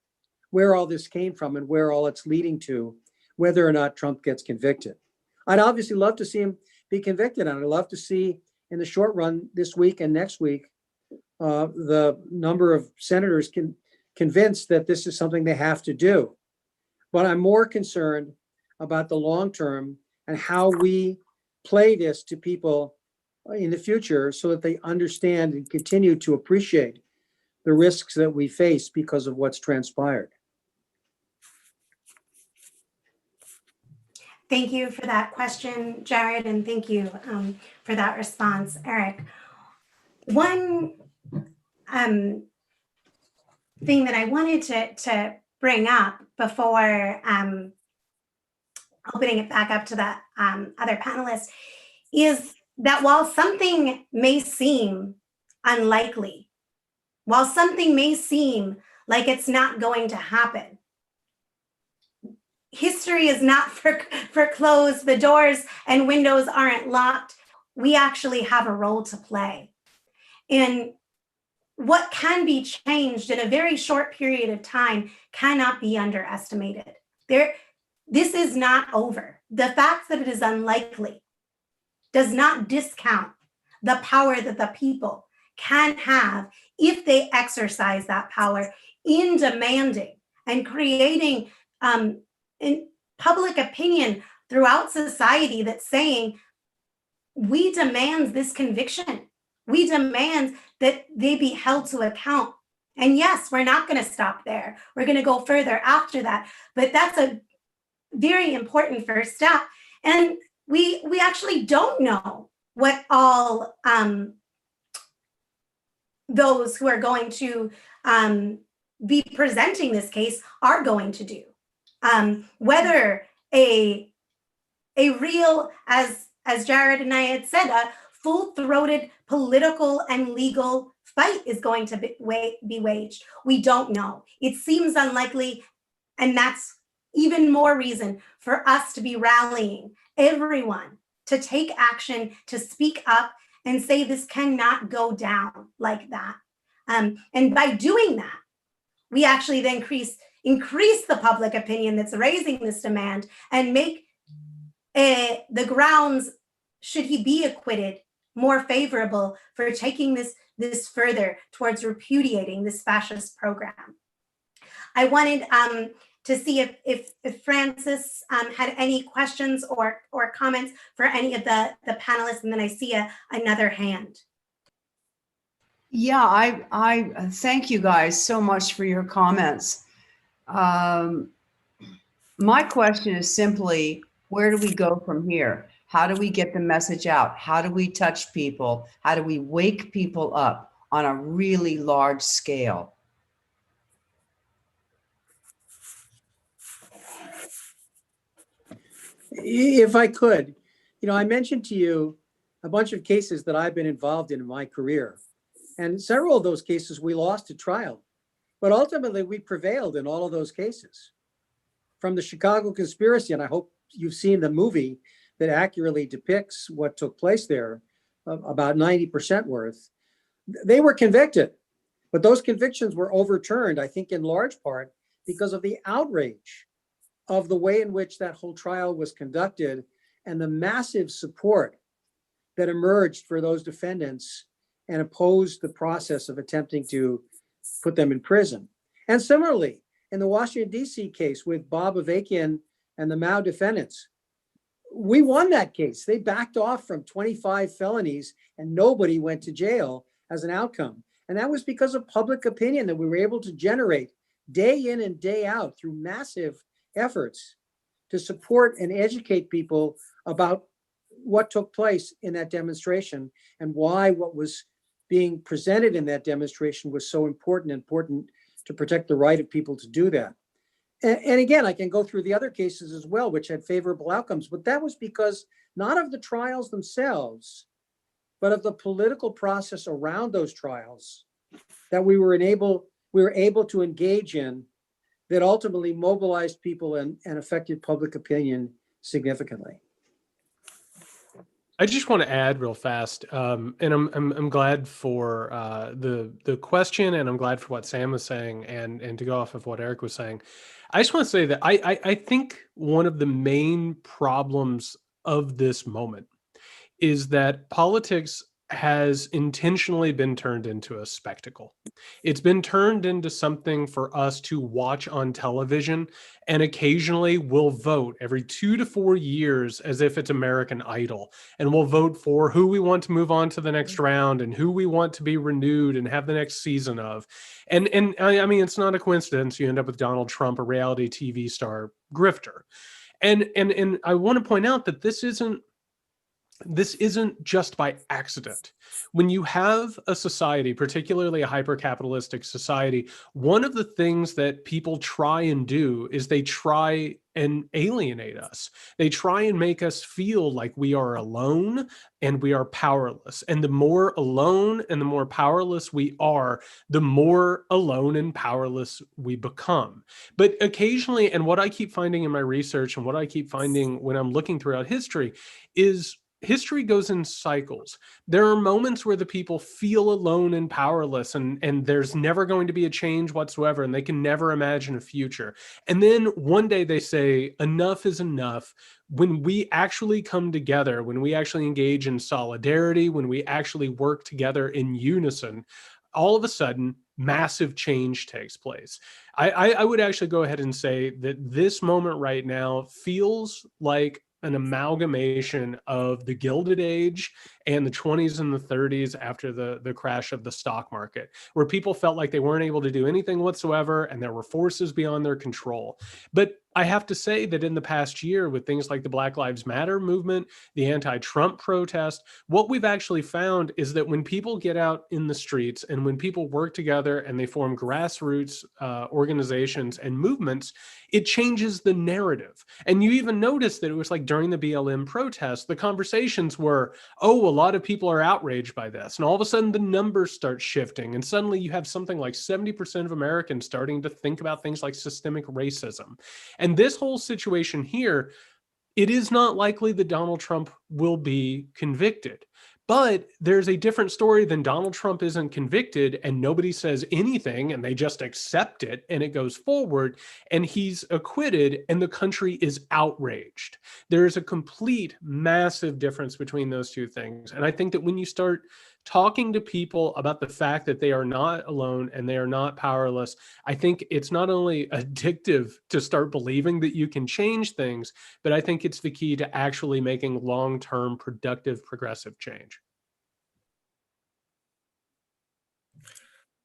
where all this came from and where all it's leading to, whether or not Trump gets convicted. I'd obviously love to see him be convicted, and I'd love to see in the short run this week and next week, the number of senators convinced that this is something they have to do. But I'm more concerned about the long term and how we play this to people in the future so that they understand and continue to appreciate the risks that we face because of what's transpired. Thank you for that question, Jared, and thank you for that response, Eric. One thing that I wanted to bring up before opening it back up to the other panelists is that while something may seem unlikely, while something may seem like it's not going to happen, history is not for closed. The doors and windows aren't locked. We actually have a role to play. And what can be changed in a very short period of time cannot be underestimated. This is not over. The fact that it is unlikely does not discount the power that the people can have if they exercise that power in demanding and creating in public opinion throughout society that's saying, we demand this conviction. We demand that they be held to account. And yes, we're not going to stop there. We're going to go further after that. But that's a very important first step. And we actually don't know what all those who are going to be presenting this case are going to do. Whether a real, as Jared and I had said, a full-throated political and legal fight is going to be waged. We don't know. It seems unlikely, and that's even more reason for us to be rallying everyone to take action, to speak up and say this cannot go down like that. And by doing that, we actually then increase the public opinion that's raising this demand and make the grounds, should he be acquitted, more favorable for taking this further towards repudiating this fascist program. I wanted to see if Francis had any questions or comments for any of the panelists, and then I see another hand. Yeah, I thank you guys so much for your comments. My question is simply, where do we go from here? How do we get the message out? How do we touch people? How do we wake people up on a really large scale? If I could, I mentioned to you a bunch of cases that I've been involved in my career. And several of those cases we lost at trial, but ultimately we prevailed in all of those cases. From the Chicago conspiracy, and I hope you've seen the movie that accurately depicts what took place there, about 90% worth, they were convicted. But those convictions were overturned, I think, in large part because of the outrage of the way in which that whole trial was conducted and the massive support that emerged for those defendants and opposed the process of attempting to put them in prison. And similarly, in the Washington, D.C. case with Bob Avakian and the Mao defendants, we won that case. They backed off from 25 felonies and nobody went to jail as an outcome. And that was because of public opinion that we were able to generate day in and day out through massive efforts to support and educate people about what took place in that demonstration and why what was being presented in that demonstration was so important to protect the right of people to do that. And again, I can go through the other cases as well, which had favorable outcomes, but that was because not of the trials themselves, but of the political process around those trials that we were able to engage in that ultimately mobilized people and affected public opinion significantly. I just want to add real fast, and I'm glad for the question, and I'm glad for what Sam was saying, and to go off of what Eric was saying. I just want to say that I think one of the main problems of this moment is that politics has intentionally been turned into a spectacle. It's been turned into something for us to watch on television, and occasionally we'll vote every 2 to 4 years as if it's American Idol. And we'll vote for who we want to move on to the next round and who we want to be renewed and have the next season of. And I mean, it's not a coincidence you end up with Donald Trump, a reality TV star grifter. And I want to point out that this isn't just by accident. When you have a society, particularly a hyper-capitalistic society, one of the things that people try and do is they try and alienate us. They try and make us feel like we are alone and we are powerless. And the more alone and the more powerless we are, the more alone and powerless we become. But occasionally, and what I keep finding in my research and what I keep finding when I'm looking throughout history is history goes in cycles. There are moments where the people feel alone and powerless, and there's never going to be a change whatsoever, and they can never imagine a future. And then one day they say, enough is enough. When we actually come together, when we actually engage in solidarity, when we actually work together in unison, all of a sudden, massive change takes place. I would actually go ahead and say that this moment right now feels like an amalgamation of the Gilded Age and the 20s and the 30s after the crash of the stock market, where people felt like they weren't able to do anything whatsoever and there were forces beyond their control. But I have to say that in the past year, with things like the Black Lives Matter movement, the anti-Trump protest, what we've actually found is that when people get out in the streets and when people work together and they form grassroots organizations and movements, it changes the narrative. And you even notice that it was like during the BLM protest, the conversations were, oh, a lot of people are outraged by this. And all of a sudden the numbers start shifting. And suddenly you have something like 70% of Americans starting to think about things like systemic racism. And this whole situation here, it is not likely that Donald Trump will be convicted. But there's a different story than Donald Trump isn't convicted and nobody says anything and they just accept it and it goes forward and he's acquitted and the country is outraged. There is a complete massive difference between those two things. And I think that when you start talking to people about the fact that they are not alone and they are not powerless, I think it's not only addictive to start believing that you can change things, but I think it's the key to actually making long-term productive progressive change.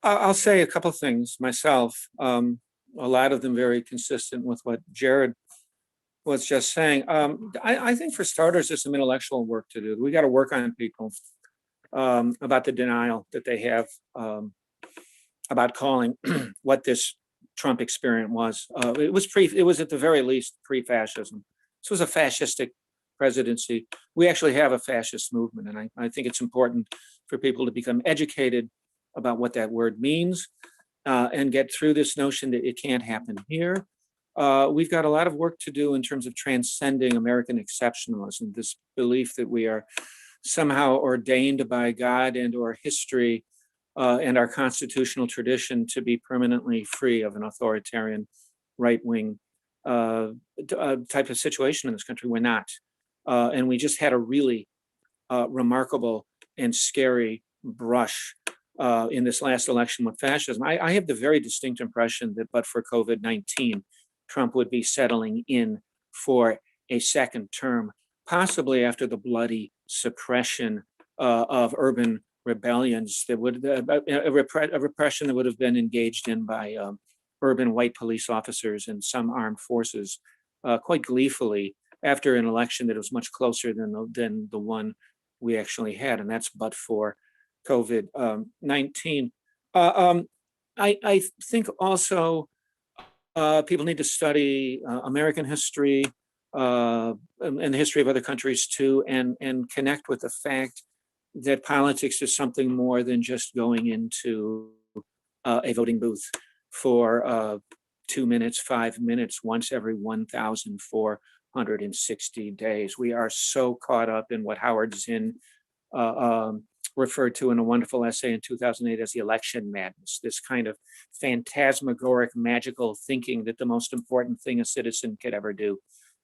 I'll say a couple things myself. A lot of them very consistent with what Jared was just saying. I think for starters, there's some intellectual work to do. We got to work on people about the denial that they have about calling what this Trump experience was. It was at the very least pre-fascism. This was a fascistic presidency. We actually have a fascist movement, and I think it's important for people to become educated about what that word means and get through this notion that it can't happen here. We've got a lot of work to do in terms of transcending American exceptionalism, this belief that we are somehow ordained by God and or history and our constitutional tradition to be permanently free of an authoritarian right-wing type of situation in this country. We're not. And we just had a really remarkable and scary brush in this last election with fascism. I have the very distinct impression that but for COVID-19, Trump would be settling in for a second term, possibly after the bloody suppression of urban rebellions that would a repression that would have been engaged in by urban white police officers and some armed forces quite gleefully after an election that was much closer than the one we actually had, and that's but for COVID-19. I think also people need to study American history and the history of other countries too, and connect with the fact that politics is something more than just going into a voting booth for 2 minutes, 5 minutes, once every 1,460 days. We are so caught up in what Howard Zinn referred to in a wonderful essay in 2008 as the election madness, this kind of phantasmagoric, magical thinking that the most important thing a citizen could ever do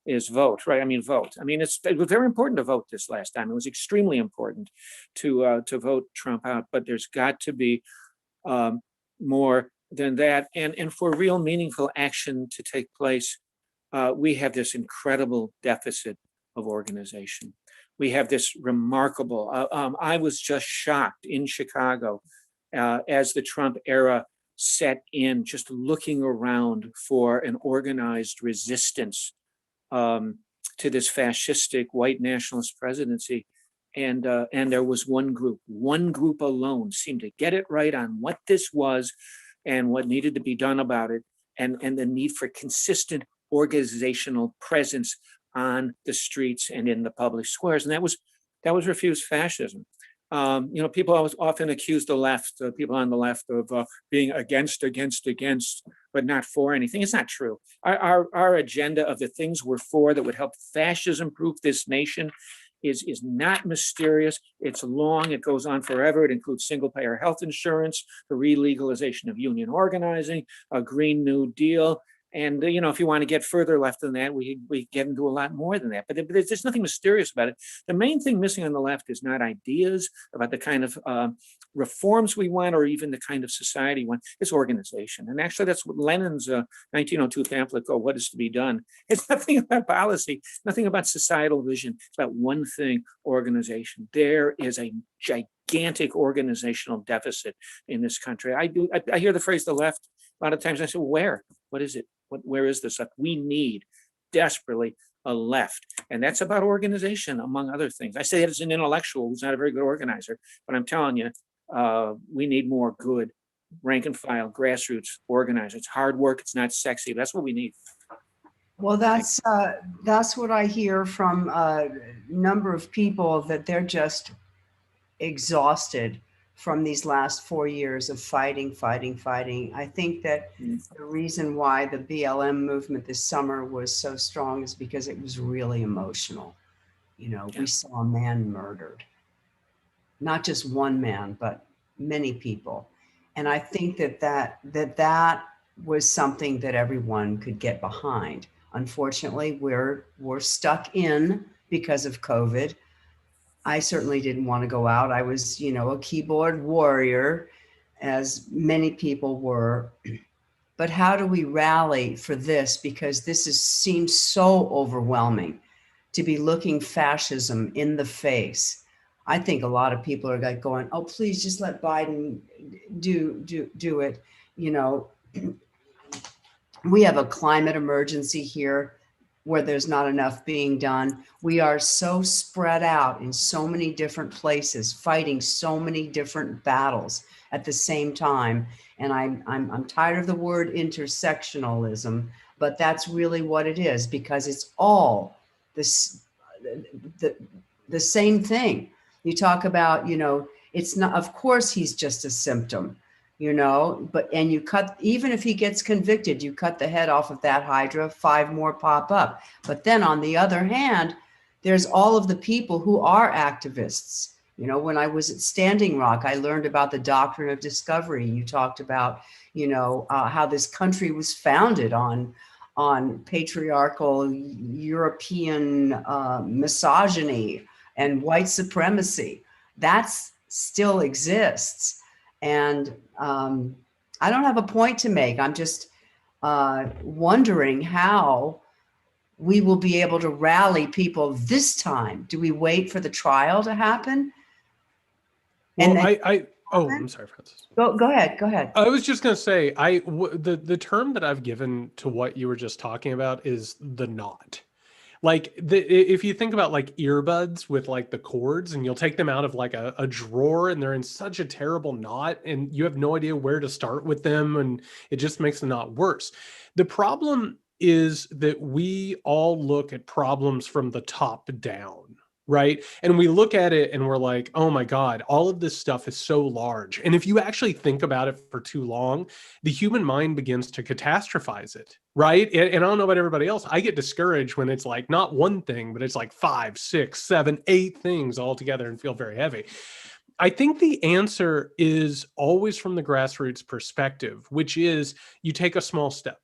is vote, right? I mean, vote. I mean, it was very important to vote this last time. It was extremely important to vote Trump out, but there's got to be more than that. And for real meaningful action to take place, we have this incredible deficit of organization. We have this remarkable, I was just shocked in Chicago as the Trump era set in, just looking around for an organized resistance to this fascistic white nationalist presidency. And there was one group alone seemed to get it right on what this was and what needed to be done about it, and the need for consistent organizational presence on the streets and in the public squares. And that was refused fascism. People always often accuse the left, people on the left, of being against, but not for anything. It's not true. Our agenda of the things we're for that would help fascism proof this nation is not mysterious. It's long. It goes on forever. It includes single-payer health insurance, the re-legalization of union organizing, a Green New Deal. And, if you want to get further left than that, we get into a lot more than that. But there's nothing mysterious about it. The main thing missing on the left is not ideas about the kind of reforms we want or even the kind of society we want. It's organization. And actually, that's what Lenin's 1902 pamphlet called What Is to Be Done. It's nothing about policy, nothing about societal vision. It's about one thing: organization. There is a gigantic organizational deficit in this country. I hear the phrase the left a lot of times. I say, where? What is it? Where is this? We need desperately a left. And that's about organization, among other things. I say it as an intellectual who's not a very good organizer, but I'm telling you, we need more good rank and file grassroots organizers. It's hard work. It's not sexy. That's what we need. Well, that's what I hear from a number of people, that they're just exhausted from these last 4 years of fighting. I think that the reason why the BLM movement this summer was so strong is because it was really emotional. We saw a man murdered, not just one man, but many people. And I think that was something that everyone could get behind. Unfortunately, we're stuck in because of COVID. I certainly didn't want to go out. I was, a keyboard warrior, as many people were. But how do we rally for this? Because this seems so overwhelming, to be looking fascism in the face. I think a lot of people are like going, "Oh, please just let Biden do it." We have a climate emergency here where there's not enough being done. We are so spread out in so many different places, fighting so many different battles at the same time. And I'm tired of the word intersectionalism, but that's really what it is, because it's all this the same thing. You talk about, it's not, of course he's just a symptom, and you cut, even if he gets convicted, you cut the head off of that hydra, 5 more pop up. But then on the other hand, there's all of the people who are activists. When I was at Standing Rock, I learned about the doctrine of discovery. You talked about, how this country was founded on patriarchal European misogyny and white supremacy. That's still exists. And I don't have a point to make. I'm just wondering how we will be able to rally people this time. Do we wait for the trial to happen? Well, I'm sorry, Francis. Go ahead. I was just going to say, the term that I've given to what you were just talking about is the knot. Like if you think about like earbuds with like the cords, and you'll take them out of like a drawer, and they're in such a terrible knot, and you have no idea where to start with them, and it just makes the knot worse. The problem is that we all look at problems from the top down. right? And we look at it and we're like, oh my God, all of this stuff is so large. And if you actually think about it for too long, the human mind begins to catastrophize it, right? And I don't know about everybody else. I get discouraged when it's like not one thing, but it's like 5, 6, 7, 8 things all together and feel very heavy. I think the answer is always from the grassroots perspective, which is you take a small step.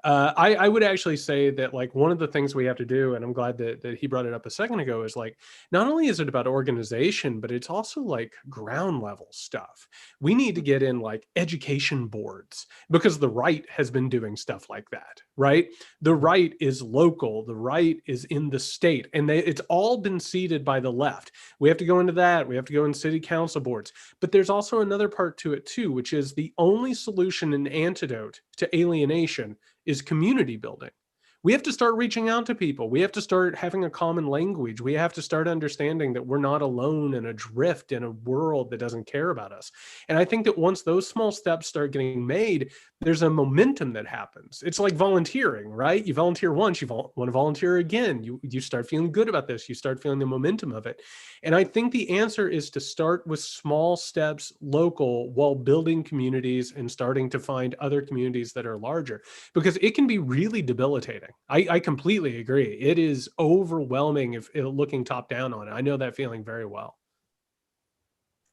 I would actually say that like one of the things we have to do, and I'm glad that he brought it up a second ago, is like not only is it about organization, but it's also like ground level stuff. We need to get in like education boards because the right has been doing stuff like that, right? The right is local, the right is in the state, and it's all been seeded by the left. We have to go into that. We have to go in city council boards. But there's also another part to it too, which is the only solution and antidote to alienation is community building. We have to start reaching out to people. We have to start having a common language. We have to start understanding that we're not alone and adrift in a world that doesn't care about us. And I think that once those small steps start getting made, there's a momentum that happens. It's like volunteering, right? You volunteer once, you want to volunteer again. You start feeling good about this. You start feeling the momentum of it. And I think the answer is to start with small steps local while building communities and starting to find other communities that are larger, because it can be really debilitating. I completely agree. It is overwhelming if looking top down on it. I know that feeling very well.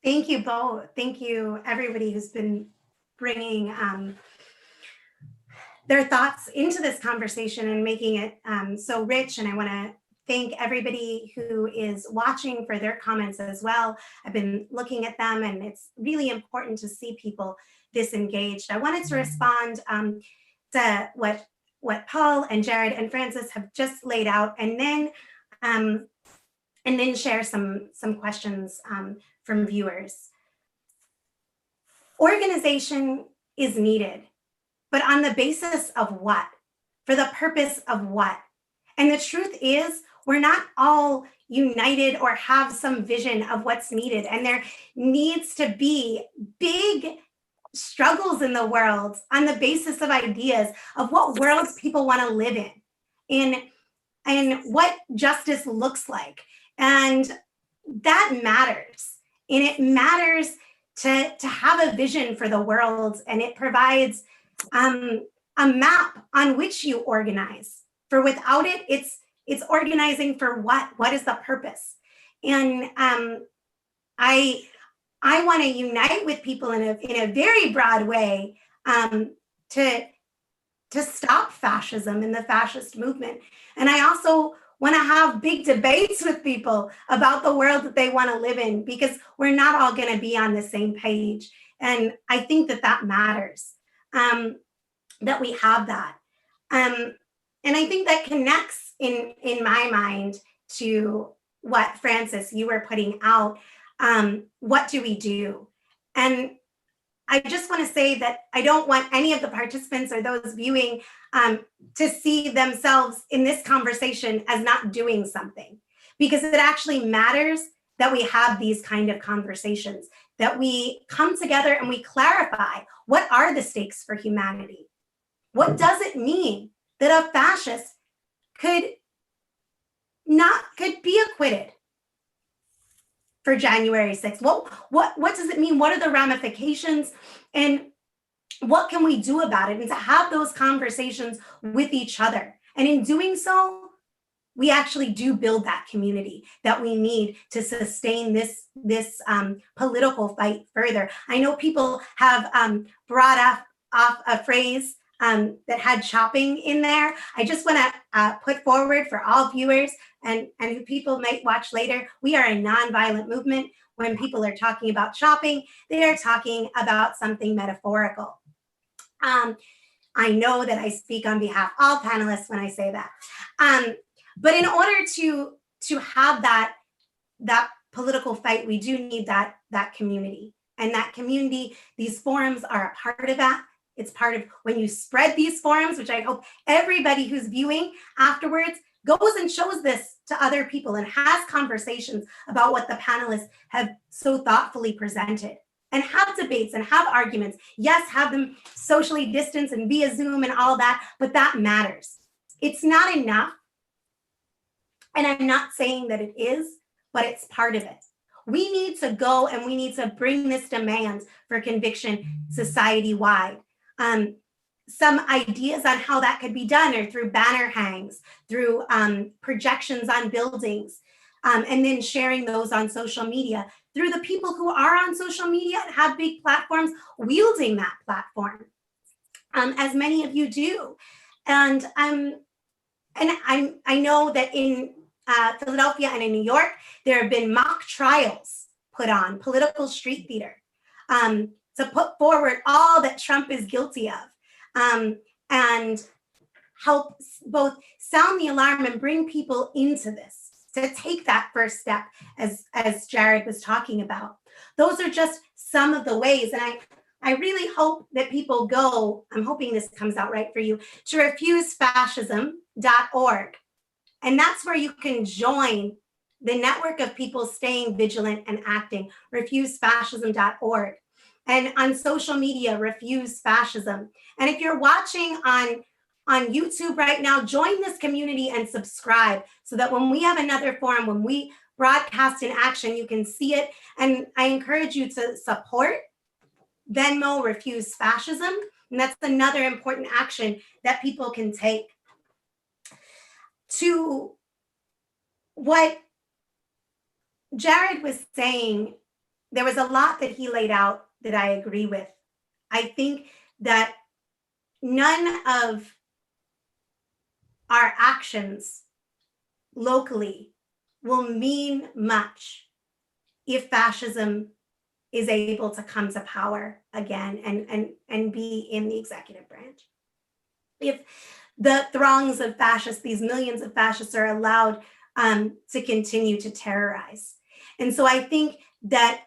Thank you both. Thank you, everybody who's been bringing their thoughts into this conversation and making it so rich. And I want to thank everybody who is watching for their comments as well. I've been looking at them, and it's really important to see people disengaged. I wanted to respond to what Paul and Jared and Francis have just laid out, and then share some questions from viewers. Organization is needed, but on the basis of what? For the purpose of what? And the truth is, we're not all united or have some vision of what's needed. And there needs to be big struggles in the world on the basis of ideas of what worlds people want to live in and what justice looks like. And that matters. And it matters to have a vision for the world, and it provides a map on which you organize. For without it, it's organizing for what? What is the purpose? And I want to unite with people in a very broad way to stop fascism and the fascist movement. And I also want to have big debates with people about the world that they want to live in, because we're not all going to be on the same page. And I think that matters, that we have that. And I think that connects in my mind to what, Francis, you were putting out. What do we do? And I just want to say that I don't want any of the participants or those viewing to see themselves in this conversation as not doing something, because it actually matters that we have these kind of conversations, that we come together and we clarify what are the stakes for humanity. What does it mean that a fascist could be acquitted for January 6th? What does it mean? What are the ramifications? And what can we do about it? And to have those conversations with each other. And in doing so, we actually do build that community that we need to sustain this political fight further. I know people have brought off a phrase that had shopping in there. I just want to put forward for all viewers and who people might watch later, we are a nonviolent movement. When people are talking about shopping, they are talking about something metaphorical. I know that I speak on behalf of all panelists when I say that. But in order to have that political fight, we do need that community. And that community, these forums are a part of that. It's part of when you spread these forums, which I hope everybody who's viewing afterwards goes and shows this to other people and has conversations about what the panelists have so thoughtfully presented, and have debates and have arguments. Yes, have them socially distanced and via Zoom and all that, but that matters. It's not enough. And I'm not saying that it is, but it's part of it. We need to go and we need to bring this demand for conviction society-wide. Some ideas on how that could be done are through banner hangs, through projections on buildings, and then sharing those on social media, through the people who are on social media and have big platforms wielding that platform, as many of you do. And I know that in Philadelphia and in New York, there have been mock trials put on, political street theater, to put forward all that Trump is guilty of, and help both sound the alarm and bring people into this, to take that first step, as Jared was talking about. Those are just some of the ways, and I really hope that people go, I'm hoping this comes out right for you, to refusefascism.org. And that's where you can join the network of people staying vigilant and acting, refusefascism.org. And on social media, Refuse Fascism. And if you're watching on YouTube right now, join this community and subscribe so that when we have another forum, when we broadcast in action, you can see it. And I encourage you to support Venmo Refuse Fascism. And that's another important action that people can take. To what Jared was saying, there was a lot that he laid out that I agree with. I think that none of our actions locally will mean much if fascism is able to come to power again and be in the executive branch. If the throngs of fascists, these millions of fascists, are allowed to continue to terrorize. And so I think that,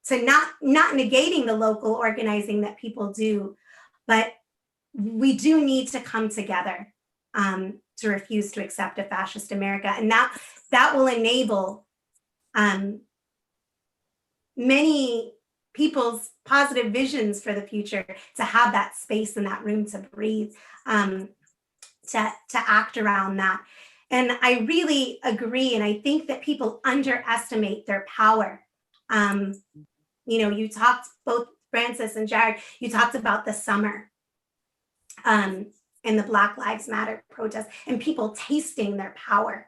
to not negating the local organizing that people do, but we do need to come together to refuse to accept a fascist America. And that will enable many people's positive visions for the future to have that space and that room to breathe, to act around that. And I really agree. And I think that people underestimate their power. You talked, both Francis and Jared, you talked about the summer and the Black Lives Matter protests and people tasting their power.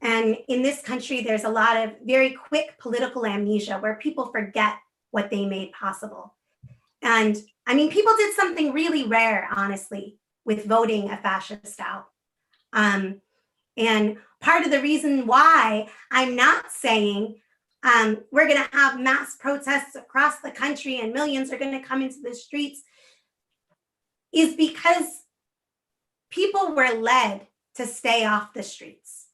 And in this country, there's a lot of very quick political amnesia where people forget what they made possible. And I mean, people did something really rare, honestly, with voting a fascist out. And part of the reason why I'm not saying we're going to have mass protests across the country and millions are going to come into the streets is because people were led to stay off the streets.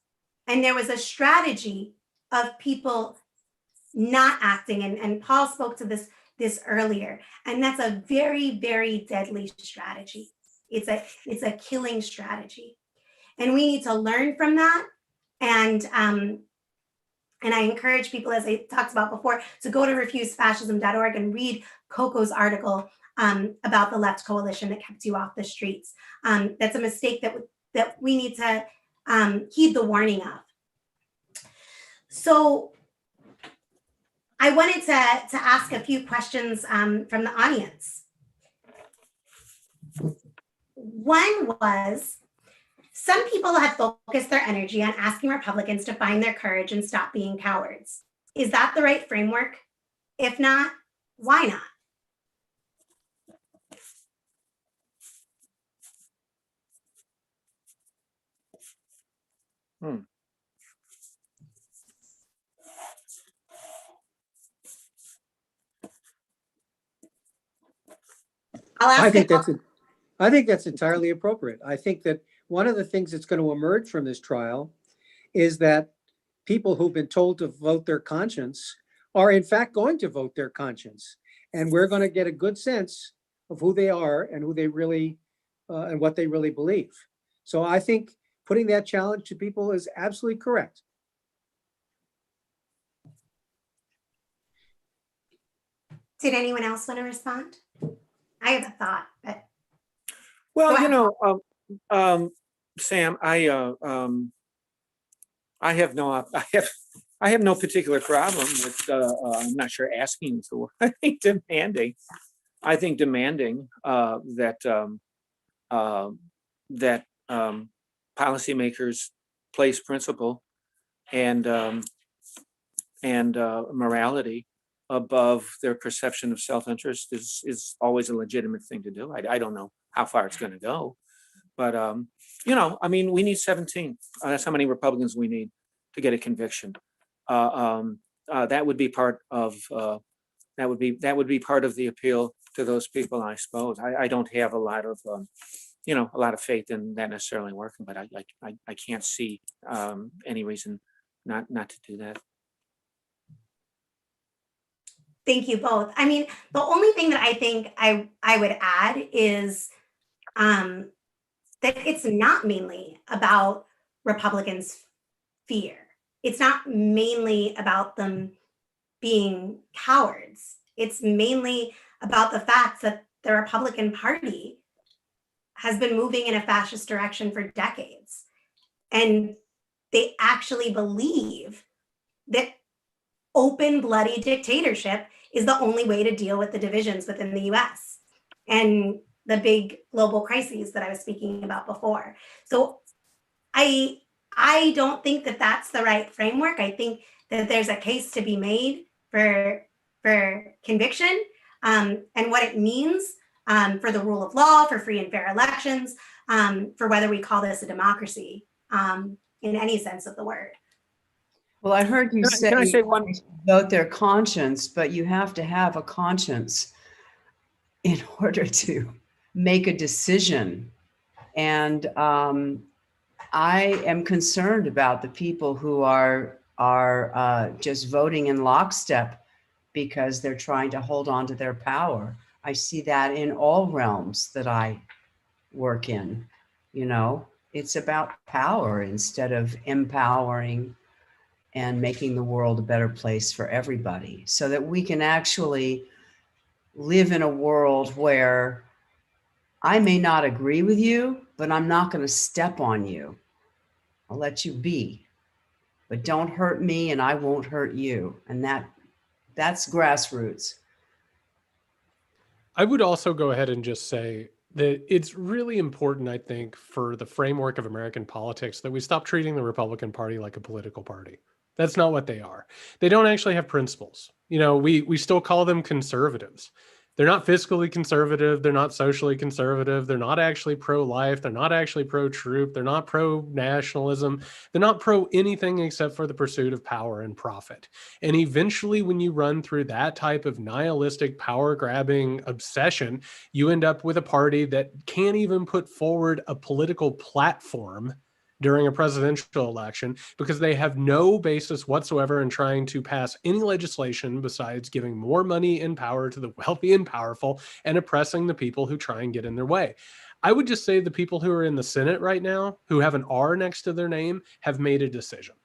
And there was a strategy of people not acting. And Paul spoke to this earlier. And that's a very, very deadly strategy. It's a killing strategy. And we need to learn from that. And I encourage people, as I talked about before, to go to refusefascism.org and read Coco's article about the left coalition that kept you off the streets. That's a mistake that we need to heed the warning of. So I wanted to ask a few questions from the audience. One was, some people have focused their energy on asking Republicans to find their courage and stop being cowards. Is that the right framework? If not, why not? I think that's entirely appropriate. I think that one of the things that's going to emerge from this trial is that people who've been told to vote their conscience are in fact going to vote their conscience. And we're going to get a good sense of who they are and who they really and what they really believe. So I think putting that challenge to people is absolutely correct. Did anyone else want to respond? I have a thought, but well, Sam, I I have no particular problem with, I'm not sure asking for, I think demanding. I think demanding that policymakers place principle and morality above their perception of self-interest is always a legitimate thing to do. I don't know how far it's going to go, but I mean, we need 17. That's how many Republicans we need to get a conviction. That would be part of that would be part of the appeal to those people, I suppose. I don't have a lot of a lot of faith in that necessarily working, but I can't see any reason not to do that. Thank you both. I mean, the only thing that I think I would add is that it's not mainly about Republicans' fear. It's not mainly about them being cowards. It's mainly about the fact that the Republican Party has been moving in a fascist direction for decades. And they actually believe that open, bloody dictatorship is the only way to deal with the divisions within the US and the big global crises that I was speaking about before. So I don't think that that's the right framework. I think that there's a case to be made for conviction and what it means for the rule of law, for free and fair elections, for whether we call this a democracy in any sense of the word. Well, I heard you say, Can I say one? vote their conscience, but you have to have a conscience in order to make a decision. And I am concerned about the people who are just voting in lockstep because they're trying to hold on to their power. I see that in all realms that I work in. It's about power instead of empowering and making the world a better place for everybody, so that we can actually live in a world where I may not agree with you, but I'm not going to step on you. I'll let you be, but don't hurt me and I won't hurt you. And that's grassroots. I would also go ahead and just say that it's really important, I think, for the framework of American politics that we stop treating the Republican Party like a political party. That's not what they are. They don't actually have principles. We still call them conservatives. They're not fiscally conservative. They're not socially conservative. They're not actually pro-life. They're not actually pro-troop. They're not pro-nationalism. They're not pro anything except for the pursuit of power and profit. And eventually, when you run through that type of nihilistic power-grabbing obsession, you end up with a party that can't even put forward a political platform during a presidential election because they have no basis whatsoever in trying to pass any legislation besides giving more money and power to the wealthy and powerful and oppressing the people who try and get in their way. I would just say the people who are in the Senate right now, who have an R next to their name, have made a decision.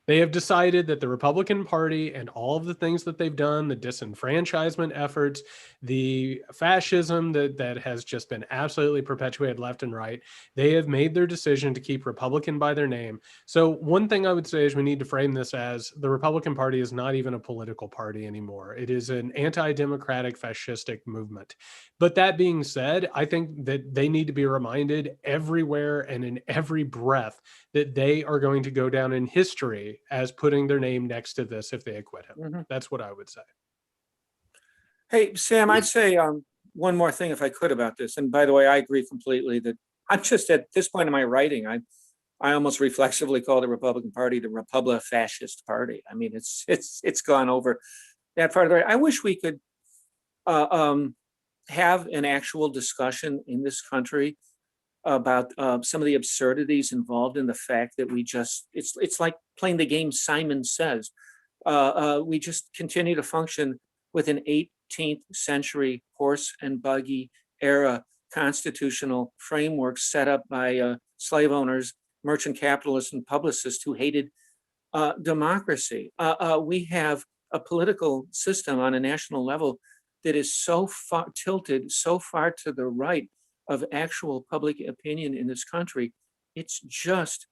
They have decided that the Republican Party and all of the things that they've done, the disenfranchisement efforts, the fascism that has just been absolutely perpetuated left and right, they have made their decision to keep Republican by their name. So one thing I would say is we need to frame this as the Republican Party is not even a political party anymore. It is an anti-democratic fascistic movement. But that being said, I think that they need to be reminded everywhere and in every breath that they are going to go down in history as putting their name next to this if they acquit him. Mm-hmm. That's what I would say. Hey, Sam, I'd say one more thing if I could about this. And by the way, I agree completely that I'm just at this point in my writing, I almost reflexively call the Republican Party the Republic Fascist Party. I mean, it's gone over that part of the. I wish we could have an actual discussion in this country about some of the absurdities involved in the fact that it's like playing the game Simon Says. We just continue to function with an 18th century horse and buggy era constitutional framework set up by slave owners, merchant capitalists, and publicists who hated democracy. We have a political system on a national level that is so far tilted, so far to the right of actual public opinion in this country. It's just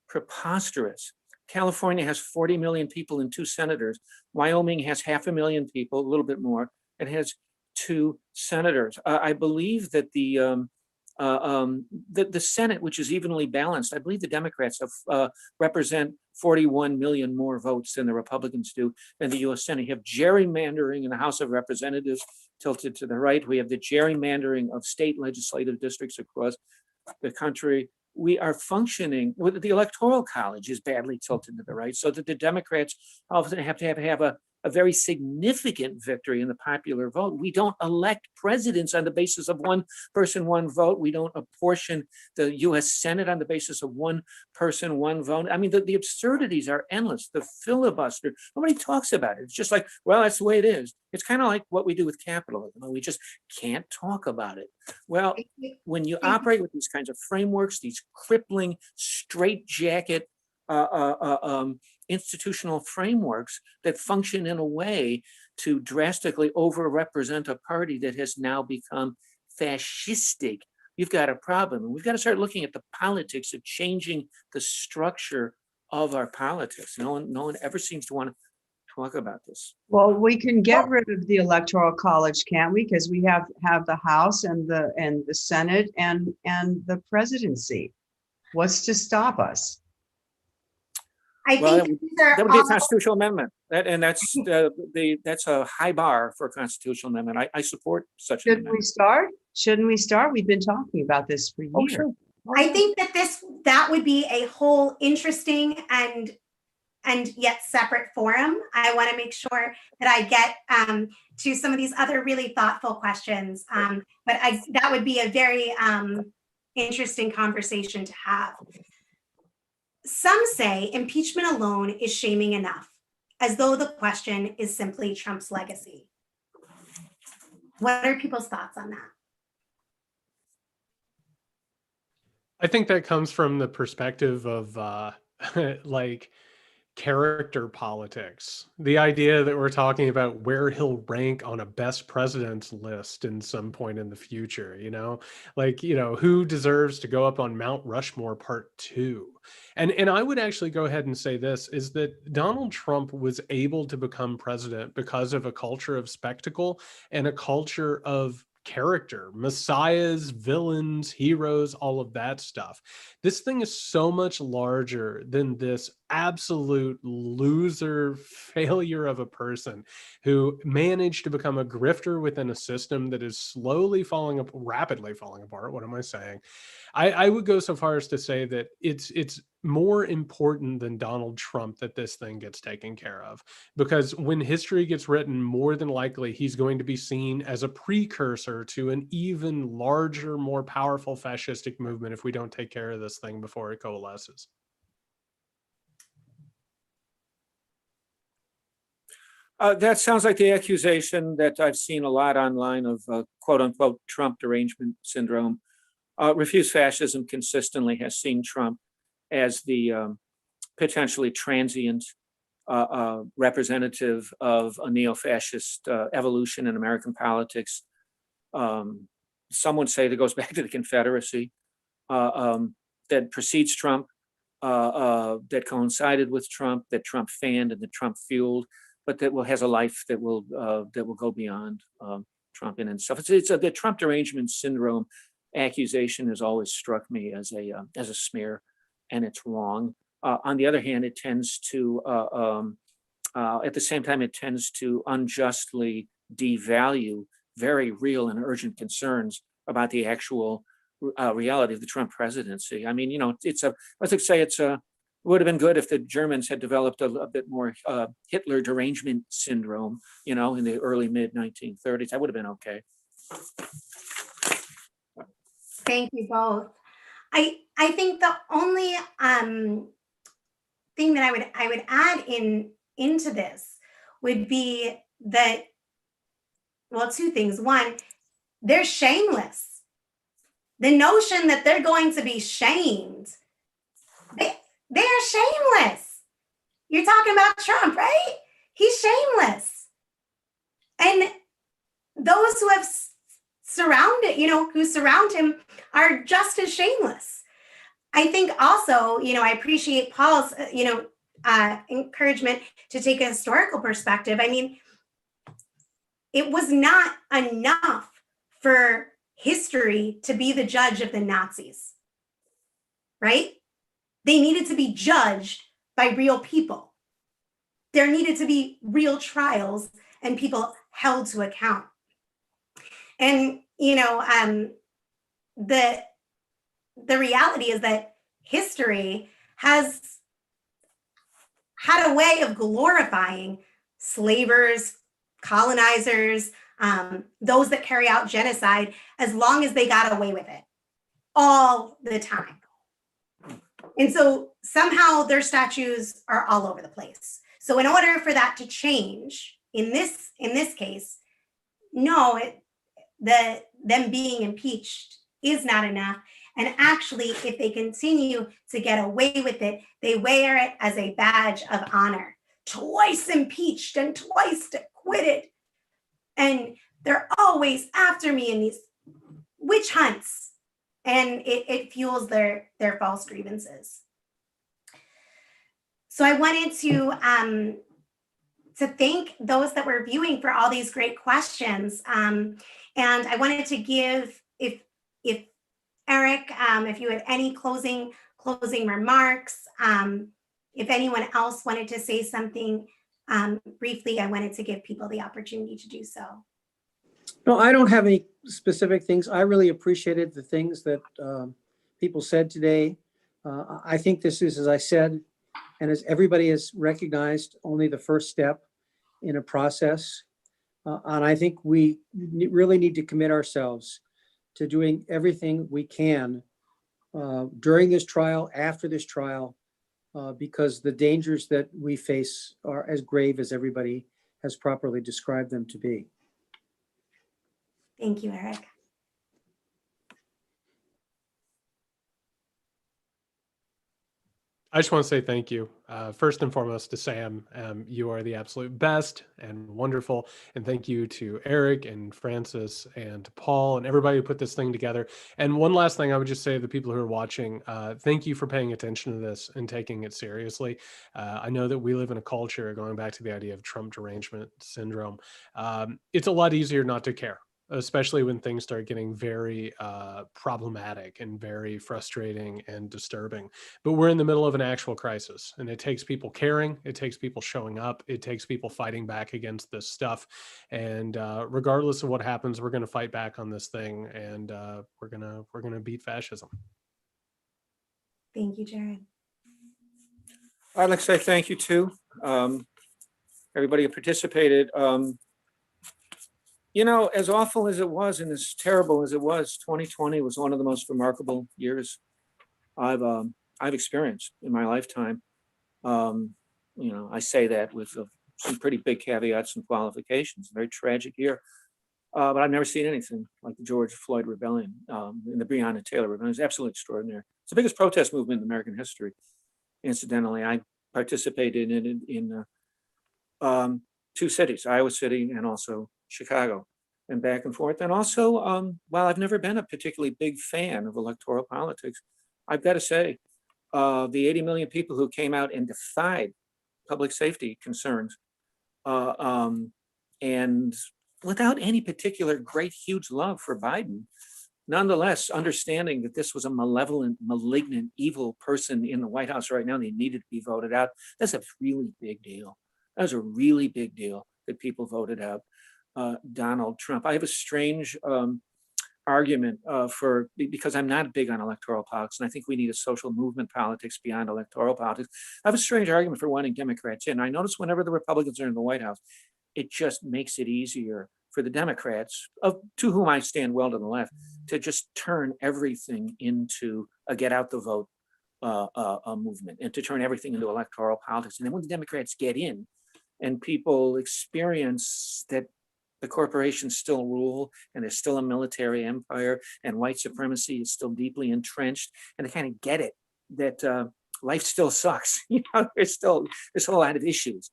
preposterous. California has 40 million people and 2 senators. Wyoming has 500,000 people, a little bit more, and has 2 senators. I believe that the Senate, which is evenly balanced, I believe the Democrats have, represent 41 million more votes than the Republicans do in the U.S. Senate. You have gerrymandering in the House of Representatives tilted to the right. We have the gerrymandering of state legislative districts across the country. We are functioning with the Electoral College is badly tilted to the right, so that the Democrats often have to have a very significant victory in the popular vote. We don't elect presidents on the basis of one person, one vote. We don't apportion the US Senate on the basis of one person, one vote. I mean, the absurdities are endless. The filibuster, nobody talks about it. It's just like, well, that's the way it is. It's kind of like what we do with capitalism. We just can't talk about it. Well, when you operate with these kinds of frameworks, these crippling straitjacket institutional frameworks that function in a way to drastically overrepresent a party that has now become fascistic, you've got a problem. And we've got to start looking at the politics of changing the structure of our politics. No one ever seems to want to talk about this. Well, we can get rid of the Electoral College, can't we? Because we have the House and the Senate and the presidency. What's to stop us? I Well, think that would be a constitutional amendment. That's a high bar for a constitutional amendment. I support such an amendment. Shouldn't we start? We've been talking about this for years. Oh, sure. I think that would be a whole interesting and yet separate forum. I want to make sure that I get to some of these other really thoughtful questions. But that would be a very interesting conversation to have. Some say impeachment alone is shaming enough, as though the question is simply Trump's legacy. What are people's thoughts on that? I think that comes from the perspective of like character politics. The idea that we're talking about where he'll rank on a best presidents list in some point in the future, who deserves to go up on Mount Rushmore Part 2. And I would actually go ahead and say this is that Donald Trump was able to become president because of a culture of spectacle and a culture of character, messiahs, villains, heroes, all of that stuff. This thing is so much larger than this absolute loser failure of a person who managed to become a grifter within a system that is rapidly falling apart. What am I saying? I would go so far as to say that it's more important than Donald Trump that this thing gets taken care of, because when history gets written, more than likely he's going to be seen as a precursor to an even larger, more powerful fascistic movement if we don't take care of this thing before it coalesces. That sounds like the accusation that I've seen a lot online of quote unquote Trump derangement syndrome. Refuse Fascism consistently has seen Trump as the potentially transient representative of a neo-fascist evolution in American politics. Some would say that goes back to the Confederacy that precedes Trump, that coincided with Trump, that Trump fanned and that Trump fueled, but that has a life that will go beyond Trump and stuff. It's the Trump derangement syndrome accusation has always struck me as a smear, and it's wrong. On the other hand, it tends to, at the same time, it tends to unjustly devalue very real and urgent concerns about the actual reality of the Trump presidency. I mean, let's say it would have been good if the Germans had developed a bit more Hitler derangement syndrome, in the early mid 1930s. That would have been okay. Thank you both. I think the only thing that I would add into this would be that, well, two things. One, they're shameless. The notion that they're going to be shamed, they're shameless. You're talking about Trump, right? He's shameless. And those who have who surround him are just as shameless. I think also, I appreciate Paul's, encouragement to take a historical perspective. I mean, it was not enough for history to be the judge of the Nazis, right? They needed to be judged by real people. There needed to be real trials and people held to account. And, you know, the reality is that history has had a way of glorifying slavers, colonizers, those that carry out genocide, as long as they got away with it all the time. And so somehow their statues are all over the place. So in order for that to change, in this case, no, them being impeached is not enough. And actually, if they continue to get away with it, they wear it as a badge of honor. Twice impeached and twice acquitted. And they're always after me in these witch hunts. And it fuels their false grievances. So I wanted to thank those that were viewing for all these great questions. And I wanted to give, if Eric, if you had any closing remarks, if anyone else wanted to say something briefly, I wanted to give people the opportunity to do so. No, I don't have any specific things. I really appreciated the things that people said today. I think this is, as I said, and as everybody has recognized, only the first step in a process. And I think we really need to commit ourselves to doing everything we can during this trial, after this trial, because the dangers that we face are as grave as everybody has properly described them to be. Thank you, Eric. I just want to say thank you. First and foremost to Sam, you are the absolute best and wonderful. And thank you to Eric and Francis and Paul and everybody who put this thing together. And one last thing I would just say to the people who are watching, thank you for paying attention to this and taking it seriously. I know that we live in a culture, going back to the idea of Trump derangement syndrome, it's a lot easier not to care, especially when things start getting very problematic and very frustrating and disturbing. But we're in the middle of an actual crisis, and it takes people caring, it takes people showing up, it takes people fighting back against this stuff. And regardless of what happens, we're going to fight back on this thing, and we're gonna beat fascism. Thank you, Jared. I'd like to say thank you too. Everybody who participated. You know, as awful as it was and as terrible as it was, 2020 was one of the most remarkable years I've experienced in my lifetime. You know, I say that with some pretty big caveats and qualifications. A very tragic year, but I've never seen anything like the George Floyd rebellion and the Breonna Taylor rebellion. It's absolutely extraordinary. It's the biggest protest movement in American history. Incidentally, I participated in it in two cities, Iowa City and also Chicago, and back and forth. And also, while I've never been a particularly big fan of electoral politics, I've got to say, the 80 million people who came out and defied public safety concerns, and without any particular great, huge love for Biden, nonetheless, understanding that this was a malevolent, malignant, evil person in the White House right now, and they needed to be voted out. That's a really big deal. That was a really big deal that people voted out Donald Trump. I have a strange argument because I'm not big on electoral politics, and I think we need a social movement politics beyond electoral politics. I have a strange argument for wanting Democrats in. I notice whenever the Republicans are in the White House, it just makes it easier for the Democrats, to whom I stand well to the left, to just turn everything into a get out the vote movement, and to turn everything into electoral politics. And then when the Democrats get in and people experience that the corporations still rule and there's still a military empire and white supremacy is still deeply entrenched, and they kind of get it that life still sucks. You know, there's a whole lot of issues.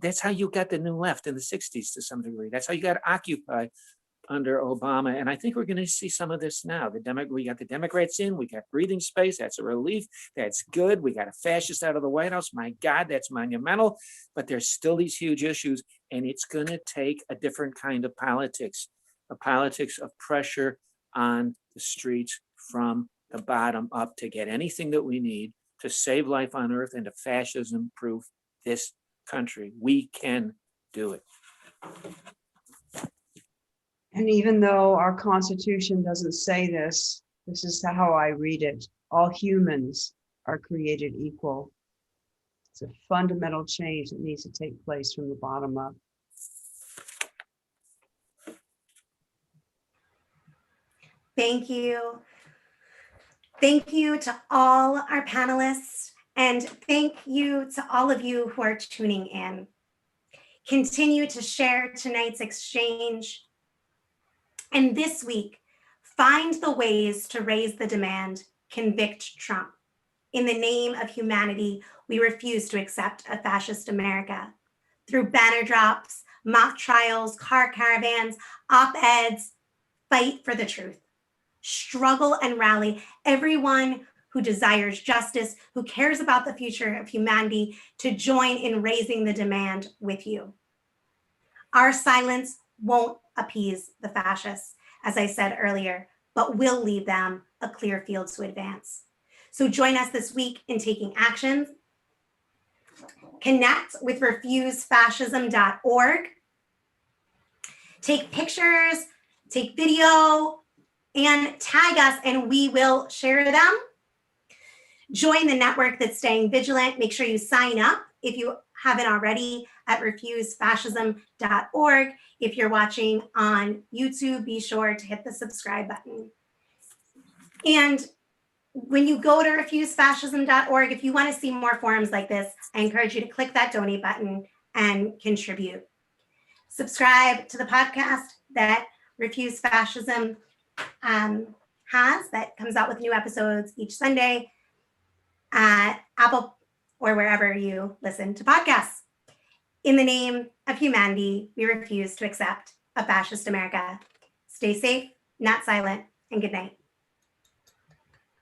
That's how you got the new left in the 60s to some degree. That's how you got Occupy under Obama. And I think we're going to see some of this now. We got the Democrats in, we got breathing space. That's a relief. That's good. We got a fascist out of the White House. My God, that's monumental. But there's still these huge issues, and it's going to take a different kind of politics, a politics of pressure on the streets from the bottom up to get anything that we need to save life on earth and to fascism-proof this country. We can do it. And even though our Constitution doesn't say this, this is how I read it. All humans are created equal. It's a fundamental change that needs to take place from the bottom up. Thank you. Thank you to all our panelists, and thank you to all of you who are tuning in. Continue to share tonight's exchange. And this week, find the ways to raise the demand, convict Trump. In the name of humanity, we refuse to accept a fascist America. Through banner drops, mock trials, car caravans, op-eds, fight for the truth. Struggle and rally everyone who desires justice, who cares about the future of humanity, to join in raising the demand with you. Our silence won't appease the fascists, as I said earlier, but will leave them a clear field to advance. So join us this week in taking actions. Connect with refusefascism.org. Take pictures, take video, and tag us, and we will share them. Join the network that's staying vigilant. Make sure you sign up if you haven't already at refusefascism.org. If you're watching on YouTube, be sure to hit the subscribe button. And when you go to refusefascism.org, if you want to see more forums like this, I encourage you to click that donate button and contribute. Subscribe to the podcast that Refuse Fascism has, that comes out with new episodes each Sunday at Apple or wherever you listen to podcasts. In the name of humanity, we refuse to accept a fascist America. Stay safe, not silent, and good night.